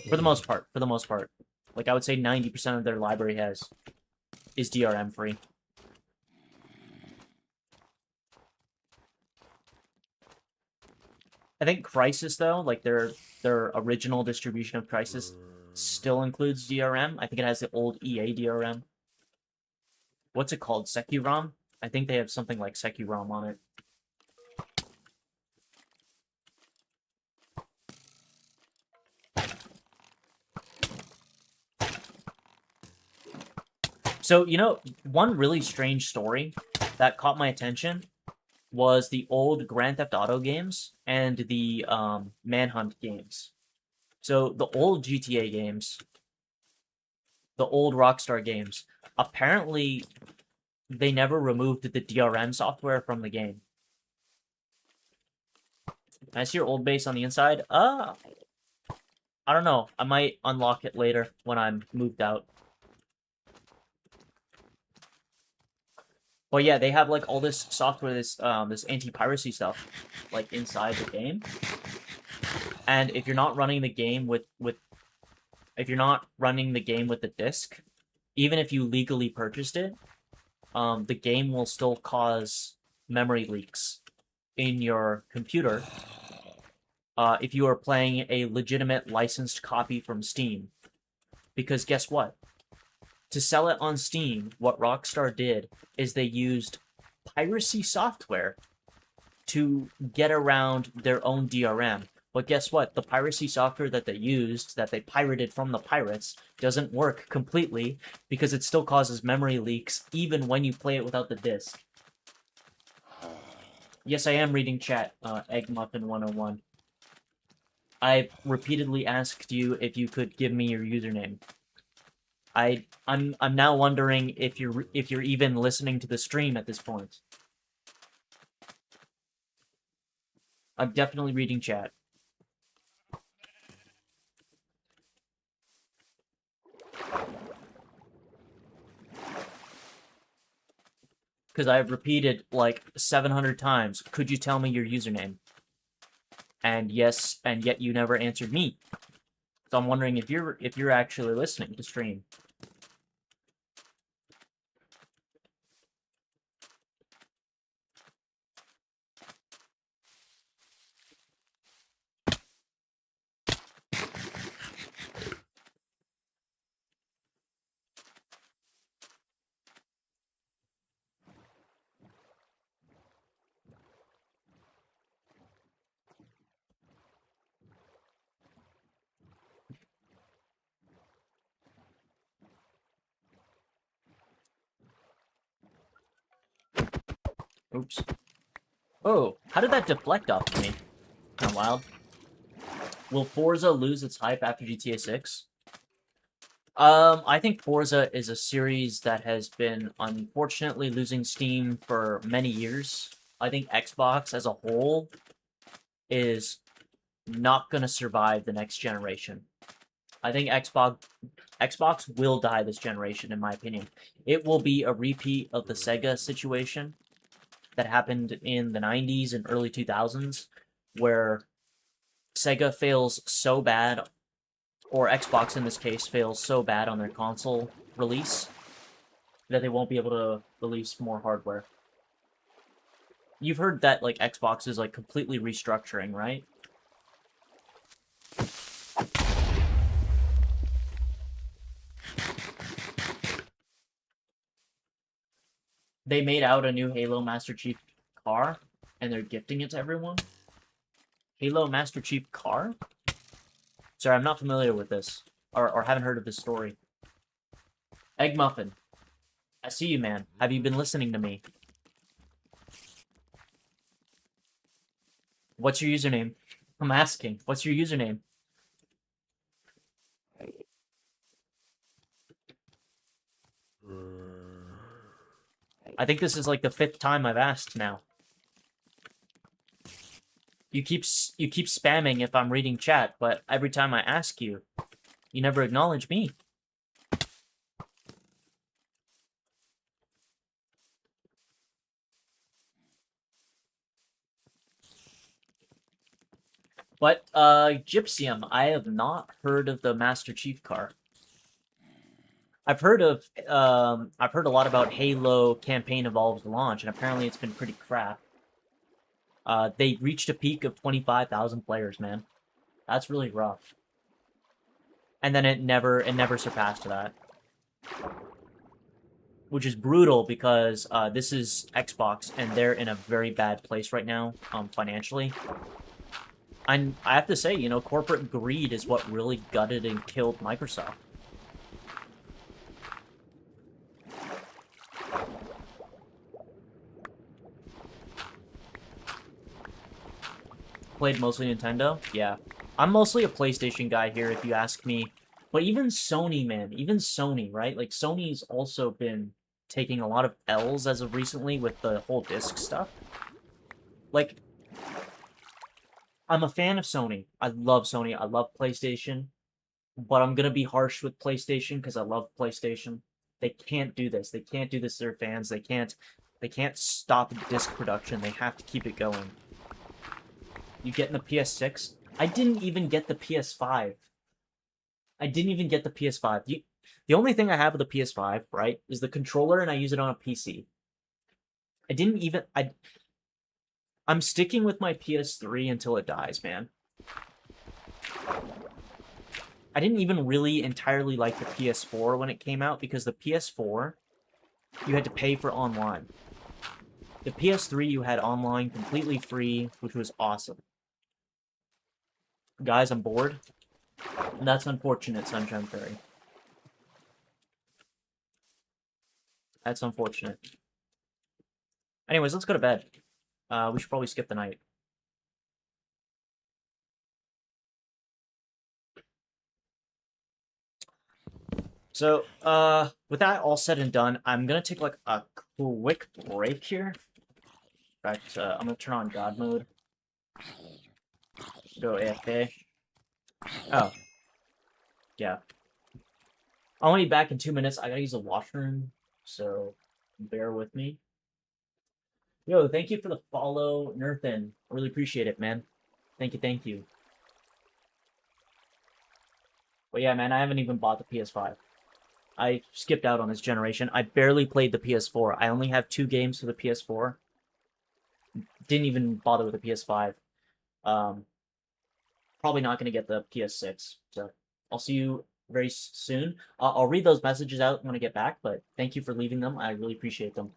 A: For the most part. Like, I would say 90% of their library is DRM free. I think Crysis, though, like their original distribution of Crysis still includes DRM. I think it has the old EA DRM. What's it called? Securom? I think they have something like Securom on it. So, you know, one really strange story that caught my attention was the old Grand Theft Auto games and the Manhunt games. So, the old GTA games, the old Rockstar games, apparently they never removed the DRM software from the game. Can I see your old base on the inside? I don't know. I might unlock it later when I'm moved out. But yeah, they have like all this software, this anti-piracy stuff, like inside the game. And if you're not running the game with the disc, even if you legally purchased it, the game will still cause memory leaks in your computer. If you are playing a legitimate licensed copy from Steam, because guess what? To sell it on Steam, what Rockstar did is they used piracy software to get around their own DRM. But guess what? The piracy software that they used, that they pirated from the pirates, doesn't work completely because it still causes memory leaks even when you play it without the disc. Yes, I am reading chat, Egg Muffin 101. I've repeatedly asked you if you could give me your username. I'm now wondering if you're even listening to the stream at this point. I'm definitely reading chat. Because I've repeated like 700 times, could you tell me your username? And yes, and yet you never answered me. So I'm wondering if you're actually listening to stream. Oops. Oh, how did that deflect off of me? Kinda wild. Will Forza lose its hype after GTA 6? I think Forza is a series that has been unfortunately losing steam for many years. I think Xbox as a whole is not going to survive the next generation. I think Xbox will die this generation, in my opinion. It will be a repeat of the Sega situation that happened in the 90s and early 2000s, where Sega fails so bad, or Xbox in this case fails so bad on their console release, that they won't be able to release more hardware. You've heard that, like, Xbox is, like, completely restructuring, right? They made out a new Halo Master Chief car, and they're gifting it to everyone. Halo Master Chief car? Sorry, I'm not familiar with this, or haven't heard of this story. Egg Muffin. I see you, man. Have you been listening to me? What's your username? I'm asking. What's your username? I think this is like the 5th time I've asked now. You keep spamming if I'm reading chat, but every time I ask you, you never acknowledge me. But, Gypsium, I have not heard of the Master Chief car. I've heard a lot about Halo Campaign Evolved launch, and apparently it's been pretty crap. They reached a peak of 25,000 players, man. That's really rough. And then it never surpassed that. Which is brutal because this is Xbox, and they're in a very bad place right now, financially. I have to say, you know, corporate greed is what really gutted and killed Microsoft. Played mostly Nintendo? Yeah. I'm mostly a PlayStation guy here, if you ask me. But even Sony, man. Even Sony, right? Like, Sony's also been taking a lot of L's as of recently with the whole disc stuff. Like, I'm a fan of Sony. I love Sony. I love PlayStation. But I'm gonna be harsh with PlayStation because I love PlayStation. They can't do this. They can't do this to their fans. They can't stop disc production. They have to keep it going. You getting the PS6? I didn't even get the PS5. I didn't even get the PS5. The only thing I have with the PS5, right, is the controller, and I use it on a PC. I didn't even... I'm sticking with my PS3 until it dies, man. I didn't even really entirely like the PS4 when it came out, because the PS4, you had to pay for online. The PS3, you had online completely free, which was awesome. Guys, I'm bored. And that's unfortunate, Sunshine Fairy. That's unfortunate. Anyways, let's go to bed. We should probably skip the night. So, with that all said and done, I'm gonna take, like, a quick break here. In fact, I'm gonna turn on God mode. Go AFK. Oh. Yeah. I'll only be back in 2 minutes. I gotta use the washroom, so bear with me. Yo, thank you for the follow, Nerthan. I really appreciate it, man. Thank you, thank you. But yeah, man, I haven't even bought the PS5. I skipped out on this generation. I barely played the PS4. I only have 2 games for the PS4. Didn't even bother with the PS5. Probably not going to get the PS6. So I'll see you very soon. I'll read those messages out when I get back, but thank you for leaving them. I really appreciate them.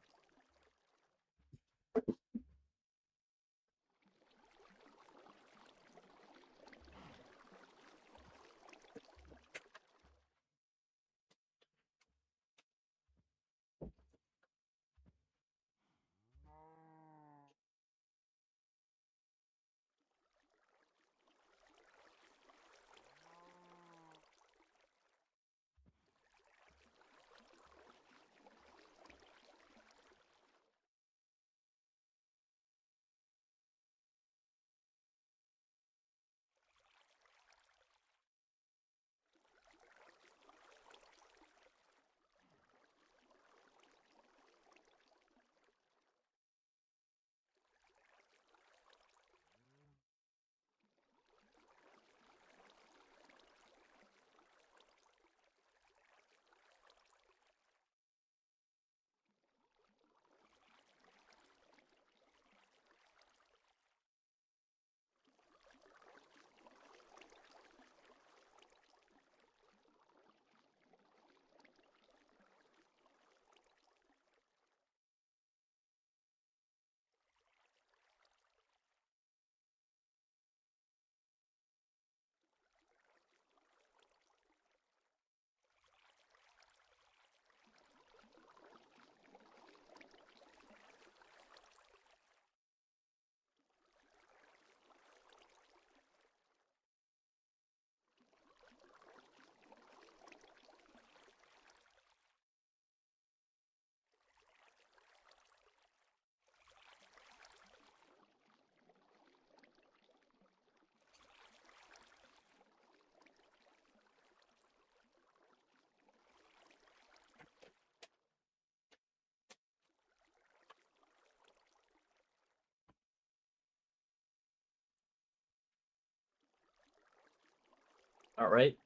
A: Alright.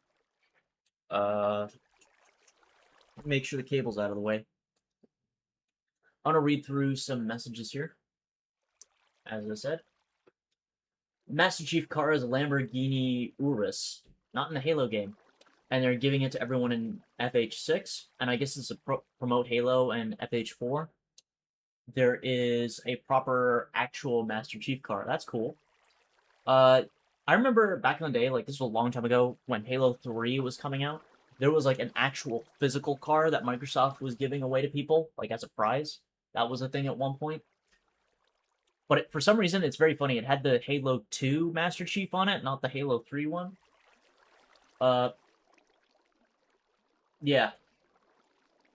A: Uh, make sure the cable's out of the way. I'm gonna read through some messages here. As I said. Master Chief car is a Lamborghini Urus. Not in the Halo game. And they're giving it to everyone in FH6. And I guess it's to promote Halo and FH4. There is a proper actual Master Chief car. That's cool. I remember back in the day, like this was a long time ago, when Halo 3 was coming out, there was like an actual physical car that Microsoft was giving away to people, like as a prize. That was a thing at one point. But for some reason, it's very funny. It had the Halo 2 Master Chief on it, not the Halo 3 one. Yeah.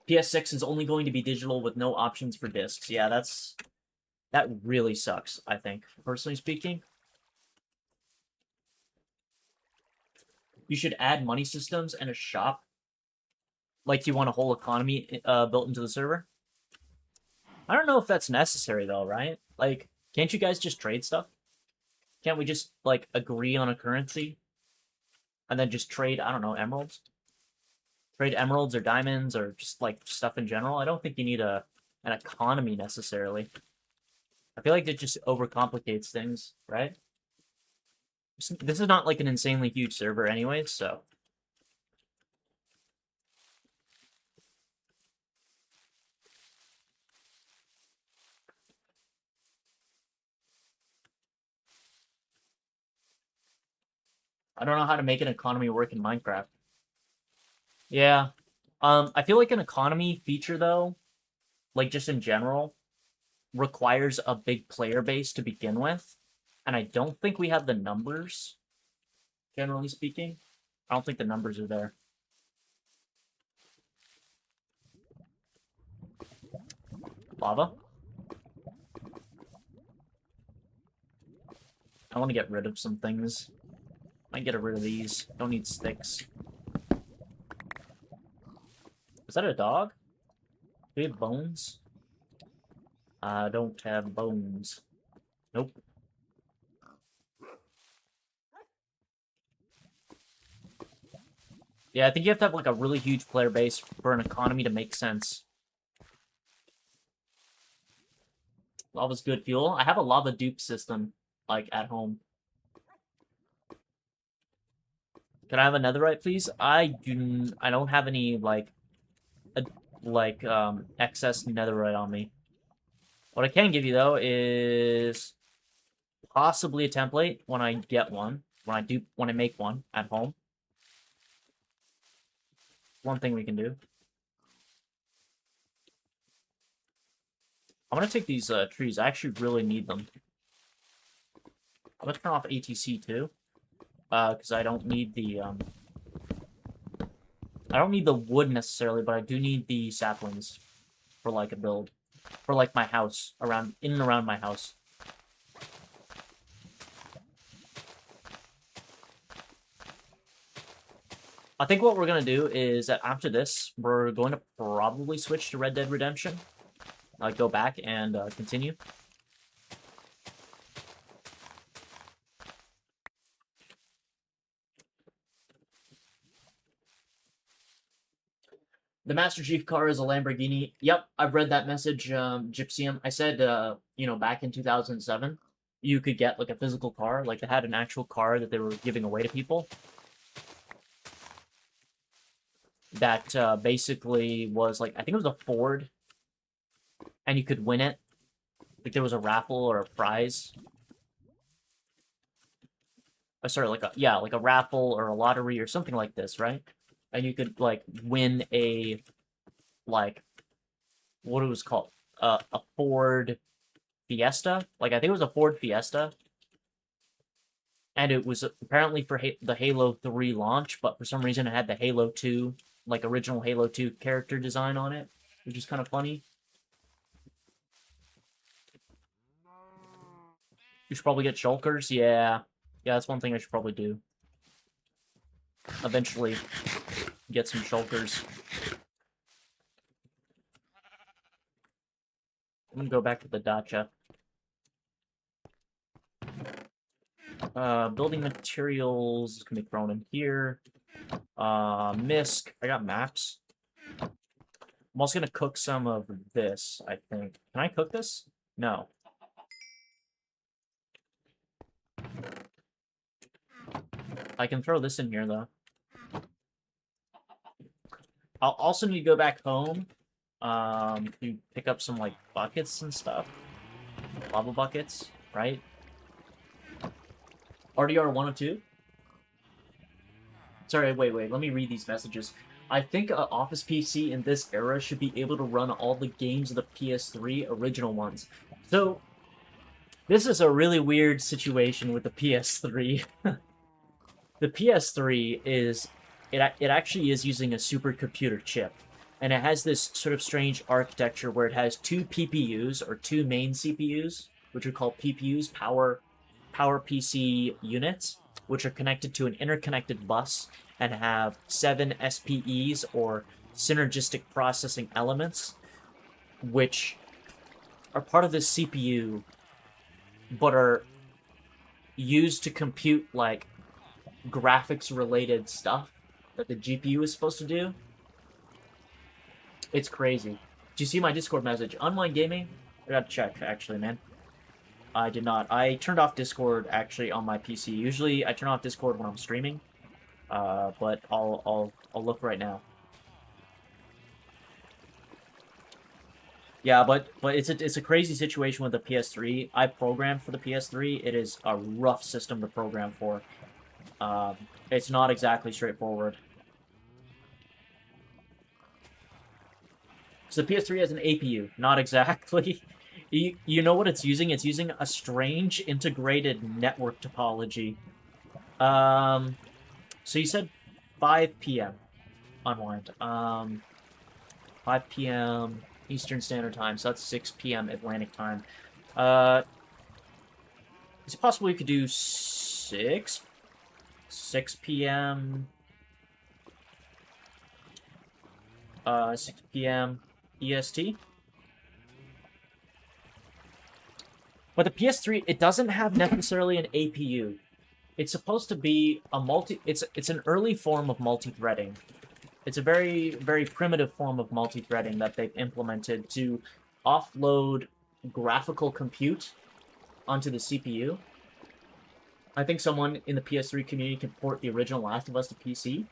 A: PS6 is only going to be digital with no options for discs. Yeah, that really sucks, I think, personally speaking. You should add money systems and a shop. Like you want a whole economy built into the server. I don't know if that's necessary, though, right? Like, can't you guys just trade stuff? Can't we just, like, agree on a currency? And then just trade, I don't know, emeralds? Trade emeralds or diamonds or just, like, stuff in general? I don't think you need an economy, necessarily. I feel like it just overcomplicates things, right? This is not, like, an insanely huge server anyways, so... I don't know how to make an economy work in Minecraft. Yeah. I feel like an economy feature, though, like, just in general, requires a big player base to begin with. And I don't think we have the numbers, generally speaking. I don't think the numbers are there. Lava? I want to get rid of some things. Might get rid of these. Don't need sticks. Is that a dog? Do we have bones? I don't have bones. Nope. Yeah, I think you have to have, like, a really huge player base for an economy to make sense. Lava's good fuel. I have a lava dupe system, like, at home. Can I have a netherite, please? I don't have any, like, excess netherite on me. What I can give you, though, is possibly a template when I get one. When I make one at home. One thing we can do. I'm gonna take these trees. I actually really need them. I'm gonna turn off ATC too, because I don't need the I don't need the wood necessarily, but I do need the saplings for like a build, for like my house in and around my house. I think what we're gonna do is that after this, we're going to probably switch to Red Dead Redemption. Like, go back and continue. The Master Chief car is a Lamborghini. Yep, I've read that message, Gypsium. I said, you know, back in 2007, you could get, like, a physical car. Like, they had an actual car that they were giving away to people. That basically was, like, I think it was a Ford. And you could win it. Like, there was a raffle or a prize. Oh, sorry, like a raffle or a lottery or something like this, right? And you could, like, win a, like, what it was called, a Ford Fiesta. Like, I think it was a Ford Fiesta. And it was apparently for the Halo 3 launch, but for some reason it had the Halo 2, like, original Halo 2 character design on it, which is kind of funny. You should probably get shulkers, yeah. Yeah, that's one thing I should probably do. Eventually get some shulkers. I'm gonna go back to the dacha. Building materials can be thrown in here. Misc. I got maps. I'm also gonna cook some of this, I think. Can I cook this? No. I can throw this in here, though. I'll also need to go back home to pick up some, like, buckets and stuff. Lava buckets, right? RDR 102? Sorry, wait, let me read these messages. I think an Office PC in this era should be able to run all the games of the PS3 original ones. So, this is a really weird situation with the PS3. The PS3 is... It actually is using a supercomputer chip. And it has this sort of strange architecture where it has two PPUs, or two main CPUs, which are called PPUs, Power PC units, which are connected to an interconnected bus and have 7 SPEs, or synergistic processing elements, which are part of this CPU, but are used to compute, like, graphics-related stuff that the GPU is supposed to do. It's crazy. Do you see my Discord message? Online gaming? I gotta check, actually, man. I did not. I turned off Discord, actually, on my PC. Usually, I turn off Discord when I'm streaming. But I'll look right now. Yeah, but it's a crazy situation with the PS3. I programmed for the PS3. It is a rough system to program for. It's not exactly straightforward. So the PS3 has an APU. Not exactly. You know what it's using? It's using a strange integrated network topology. So you said 5 p.m. unwind. 5 p.m. Eastern Standard Time, so that's 6 p.m. Atlantic Time. Is it possible we could do 6 p.m. 6 p.m. EST? But the PS3, it doesn't have necessarily an APU. It's supposed to be a it's an early form of multi-threading. It's a very, very primitive form of multi-threading that they've implemented to offload graphical compute onto the CPU. I think someone in the PS3 community can port the original Last of Us to PC.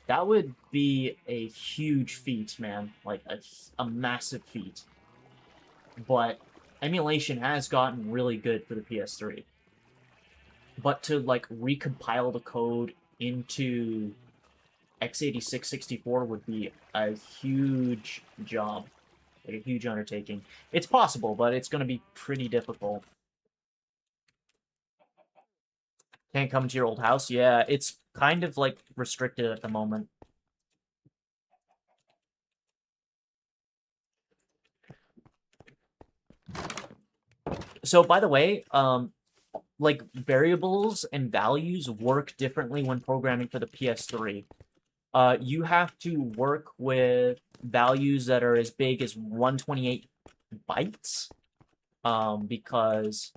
A: That would be a huge feat, man. Like, a massive feat. But emulation has gotten really good for the PS3. But to, like, recompile the code into x86 64 would be a huge job. Like, a huge undertaking. It's possible, but it's going to be pretty difficult. Can't come to your old house? Yeah, it's kind of, like, restricted at the moment. So, by the way, like, variables and values work differently when programming for the PS3. You have to work with values that are as big as 128 bytes, because,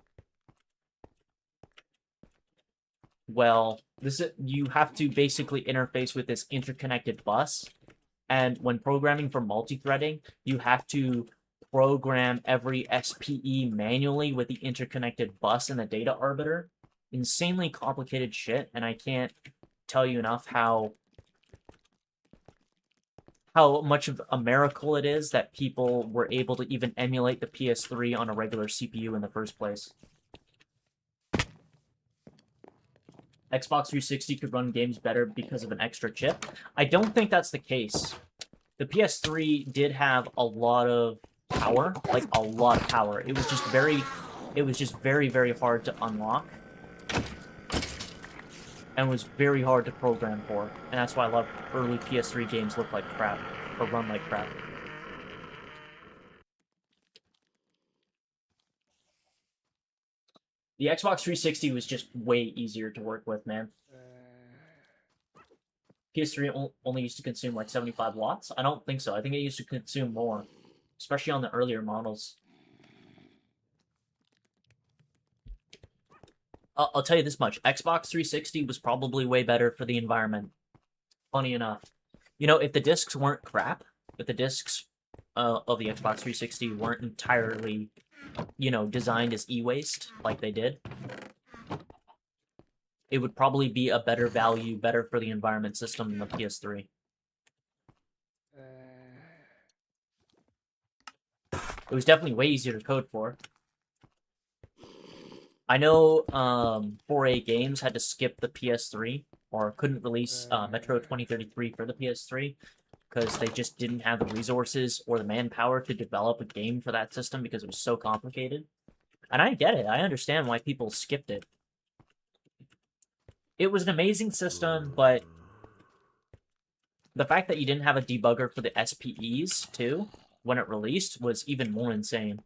A: well, you have to basically interface with this interconnected bus, and when programming for multi-threading, you have to program every SPE manually with the interconnected bus and the data arbiter. Insanely complicated shit, and I can't tell you enough how much of a miracle it is that people were able to even emulate the PS3 on a regular CPU in the first place. Xbox 360 could run games better because of an extra chip. I don't think that's the case. The PS3 did have a lot of power, like a lot of power. It was just very, very hard to unlock. And was very hard to program for. And that's why a lot of early PS3 games look like crap, or run like crap. The Xbox 360 was just way easier to work with, man. PS3 only used to consume like 75 watts? I don't think so. I think it used to consume more, especially on the earlier models. I'll tell you this much: Xbox 360 was probably way better for the environment. Funny enough, you know, if the discs weren't crap, if the discs of the Xbox 360 weren't entirely, you know, designed as e-waste like they did, it would probably be a better value, better for the environment system than the PS3. It was definitely way easier to code for. I know 4A Games had to skip the PS3 or couldn't release Metro 2033 for the PS3 because they just didn't have the resources or the manpower to develop a game for that system because it was so complicated. And I get it. I understand why people skipped it. It was an amazing system, but the fact that you didn't have a debugger for the SPEs, too, when it released, was even more insane.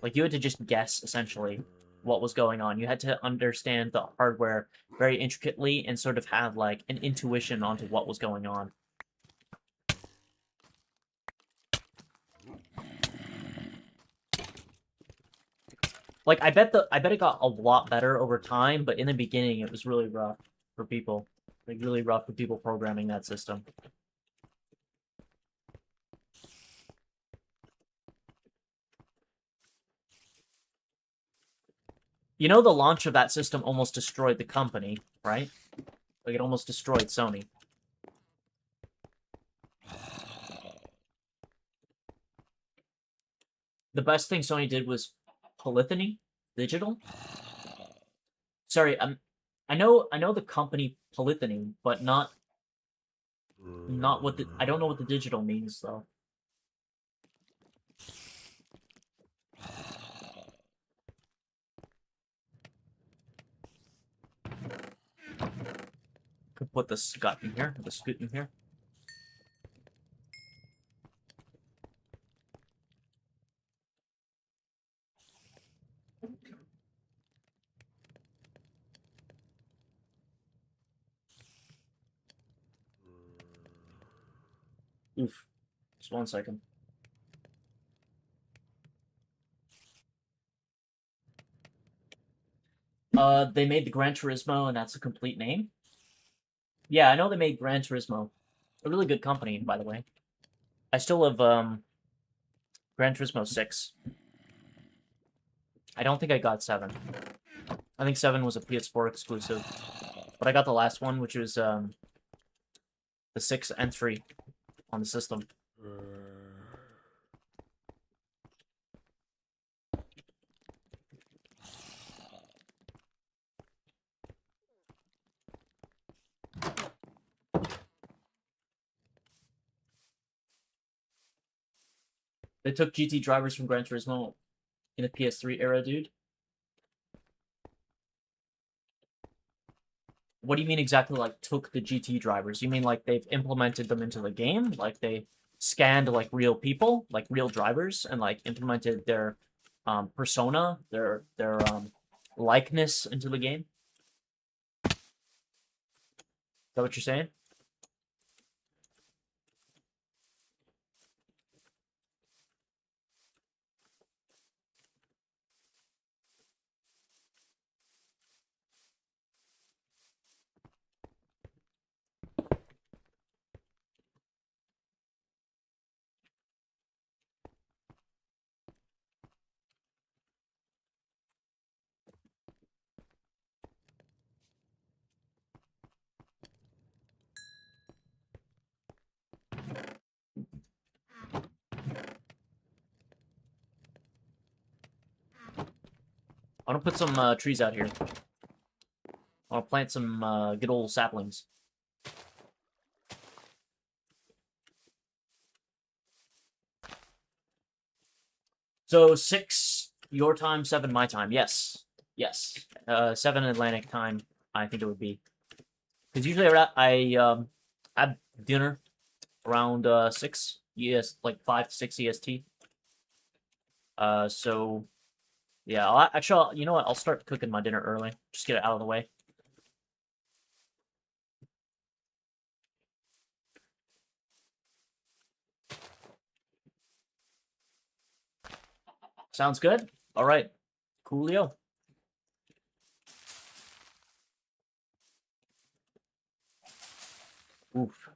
A: Like, you had to just guess, essentially, what was going on. You had to understand the hardware very intricately and sort of have, like, an intuition onto what was going on. Like, I bet it got a lot better over time, but in the beginning, it was really rough for people. Like, really rough for people programming that system. You know, the launch of that system almost destroyed the company, right? Like, it almost destroyed Sony. The best thing Sony did was Polyphony Digital. Sorry, I know the company Polyphony, but not what the I don't know what the digital means though. Could put the Scott in here, the Scoot in here. Oof. Just 1 second. They made the Gran Turismo, and that's a complete name. Yeah, I know they made Gran Turismo. A really good company, by the way. I still have Gran Turismo 6. I don't think I got 7. I think 7 was a PS4 exclusive. But I got the last one, which was the 6 and 3 on the system. They took GT drivers from Gran Turismo in the PS3 era, dude. What do you mean exactly, like, took the GT drivers? You mean, like, they've implemented them into the game? Like, they scanned, like, real people, like, real drivers, and, like, implemented their persona, their likeness into the game? Is that what you're saying? I want to put some trees out here. I want to plant some good old saplings. So 6 your time, 7 my time. Yes, yes. 7 Atlantic time. I think it would be because usually I have dinner around 6 ES, like 5 to 6 EST. So yeah. Actually, you know what? I'll start cooking my dinner early. Just get it out of the way. Sounds good. All right, coolio. Oof.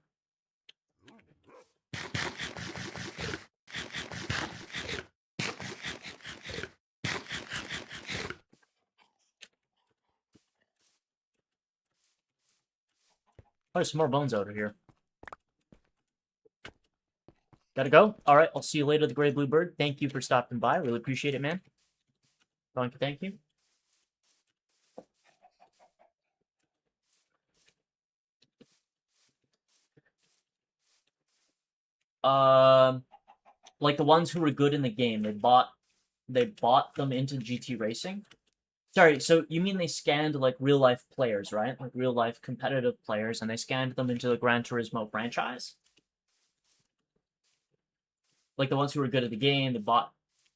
A: There's some more bones over here. Gotta go? Alright, I'll see you later, the Gray Blue Bird. Thank you for stopping by. Really appreciate it, man. Thank you. Like the ones who were good in the game, they bought them into GT Racing. Sorry, so you mean they scanned like real life players, right? Like real life competitive players, and they scanned them into the Gran Turismo franchise? Like the ones who were good at the game, they brought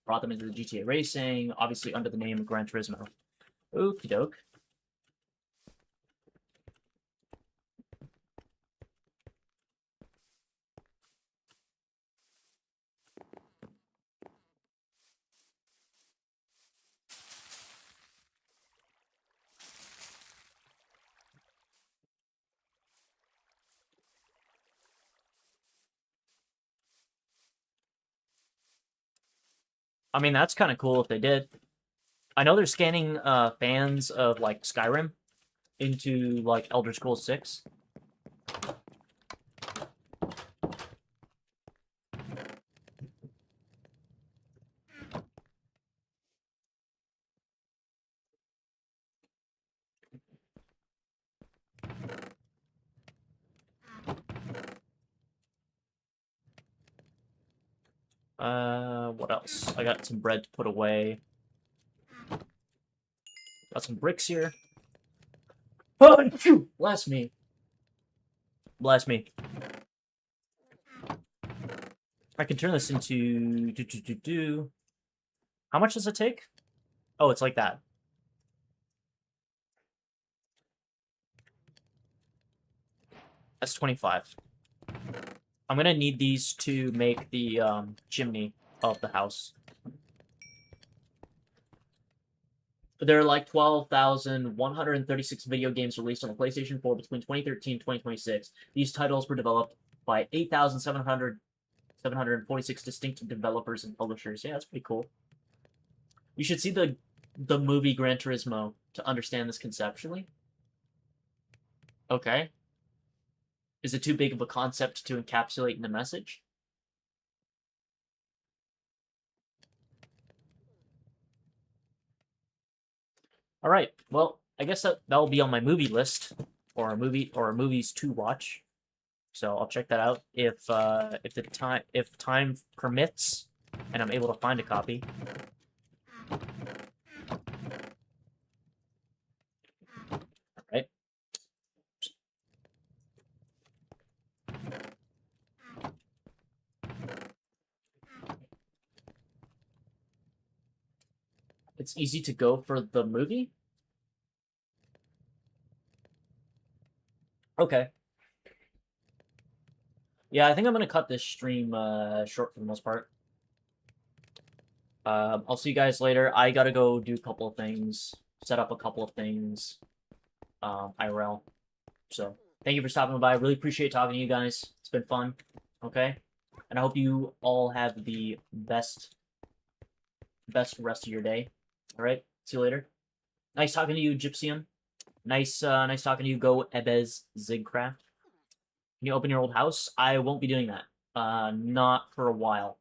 A: them into the GTA Racing, obviously under the name of Gran Turismo. Okie doke. I mean, that's kind of cool if they did. I know they're scanning fans of like Skyrim into like Elder Scrolls 6. What else? I got some bread to put away. Got some bricks here. Oh, phew! Bless me. Bless me. I can turn this into... How much does it take? Oh, it's like that. That's 25. I'm gonna need these to make the chimney of the house. There are like 12,136 video games released on the PlayStation 4 between 2013 and 2026. These titles were developed by 8,746 distinct developers and publishers. Yeah, that's pretty cool. You should see the movie Gran Turismo to understand this conceptually. Okay. Is it too big of a concept to encapsulate in a message? All right. Well, I guess that'll be on my movie list, or movies to watch. So I'll check that out if time permits, and I'm able to find a copy. All right. It's easy to go for the movie? Okay. Yeah, I think I'm gonna cut this stream short for the most part. I'll see you guys later. I gotta go do a couple of things, set up a couple of things, IRL. So, thank you for stopping by. I really appreciate talking to you guys. It's been fun. Okay? And I hope you all have the best rest of your day. All right? See you later. Nice talking to you, Gypsium. Nice talking to you, Go Ebez Zigcraft. Can you open your old house? I won't be doing that. Not for a while.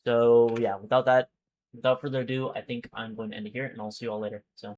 A: So yeah, without further ado, I think I'm going to end it here, and I'll see you all later. So.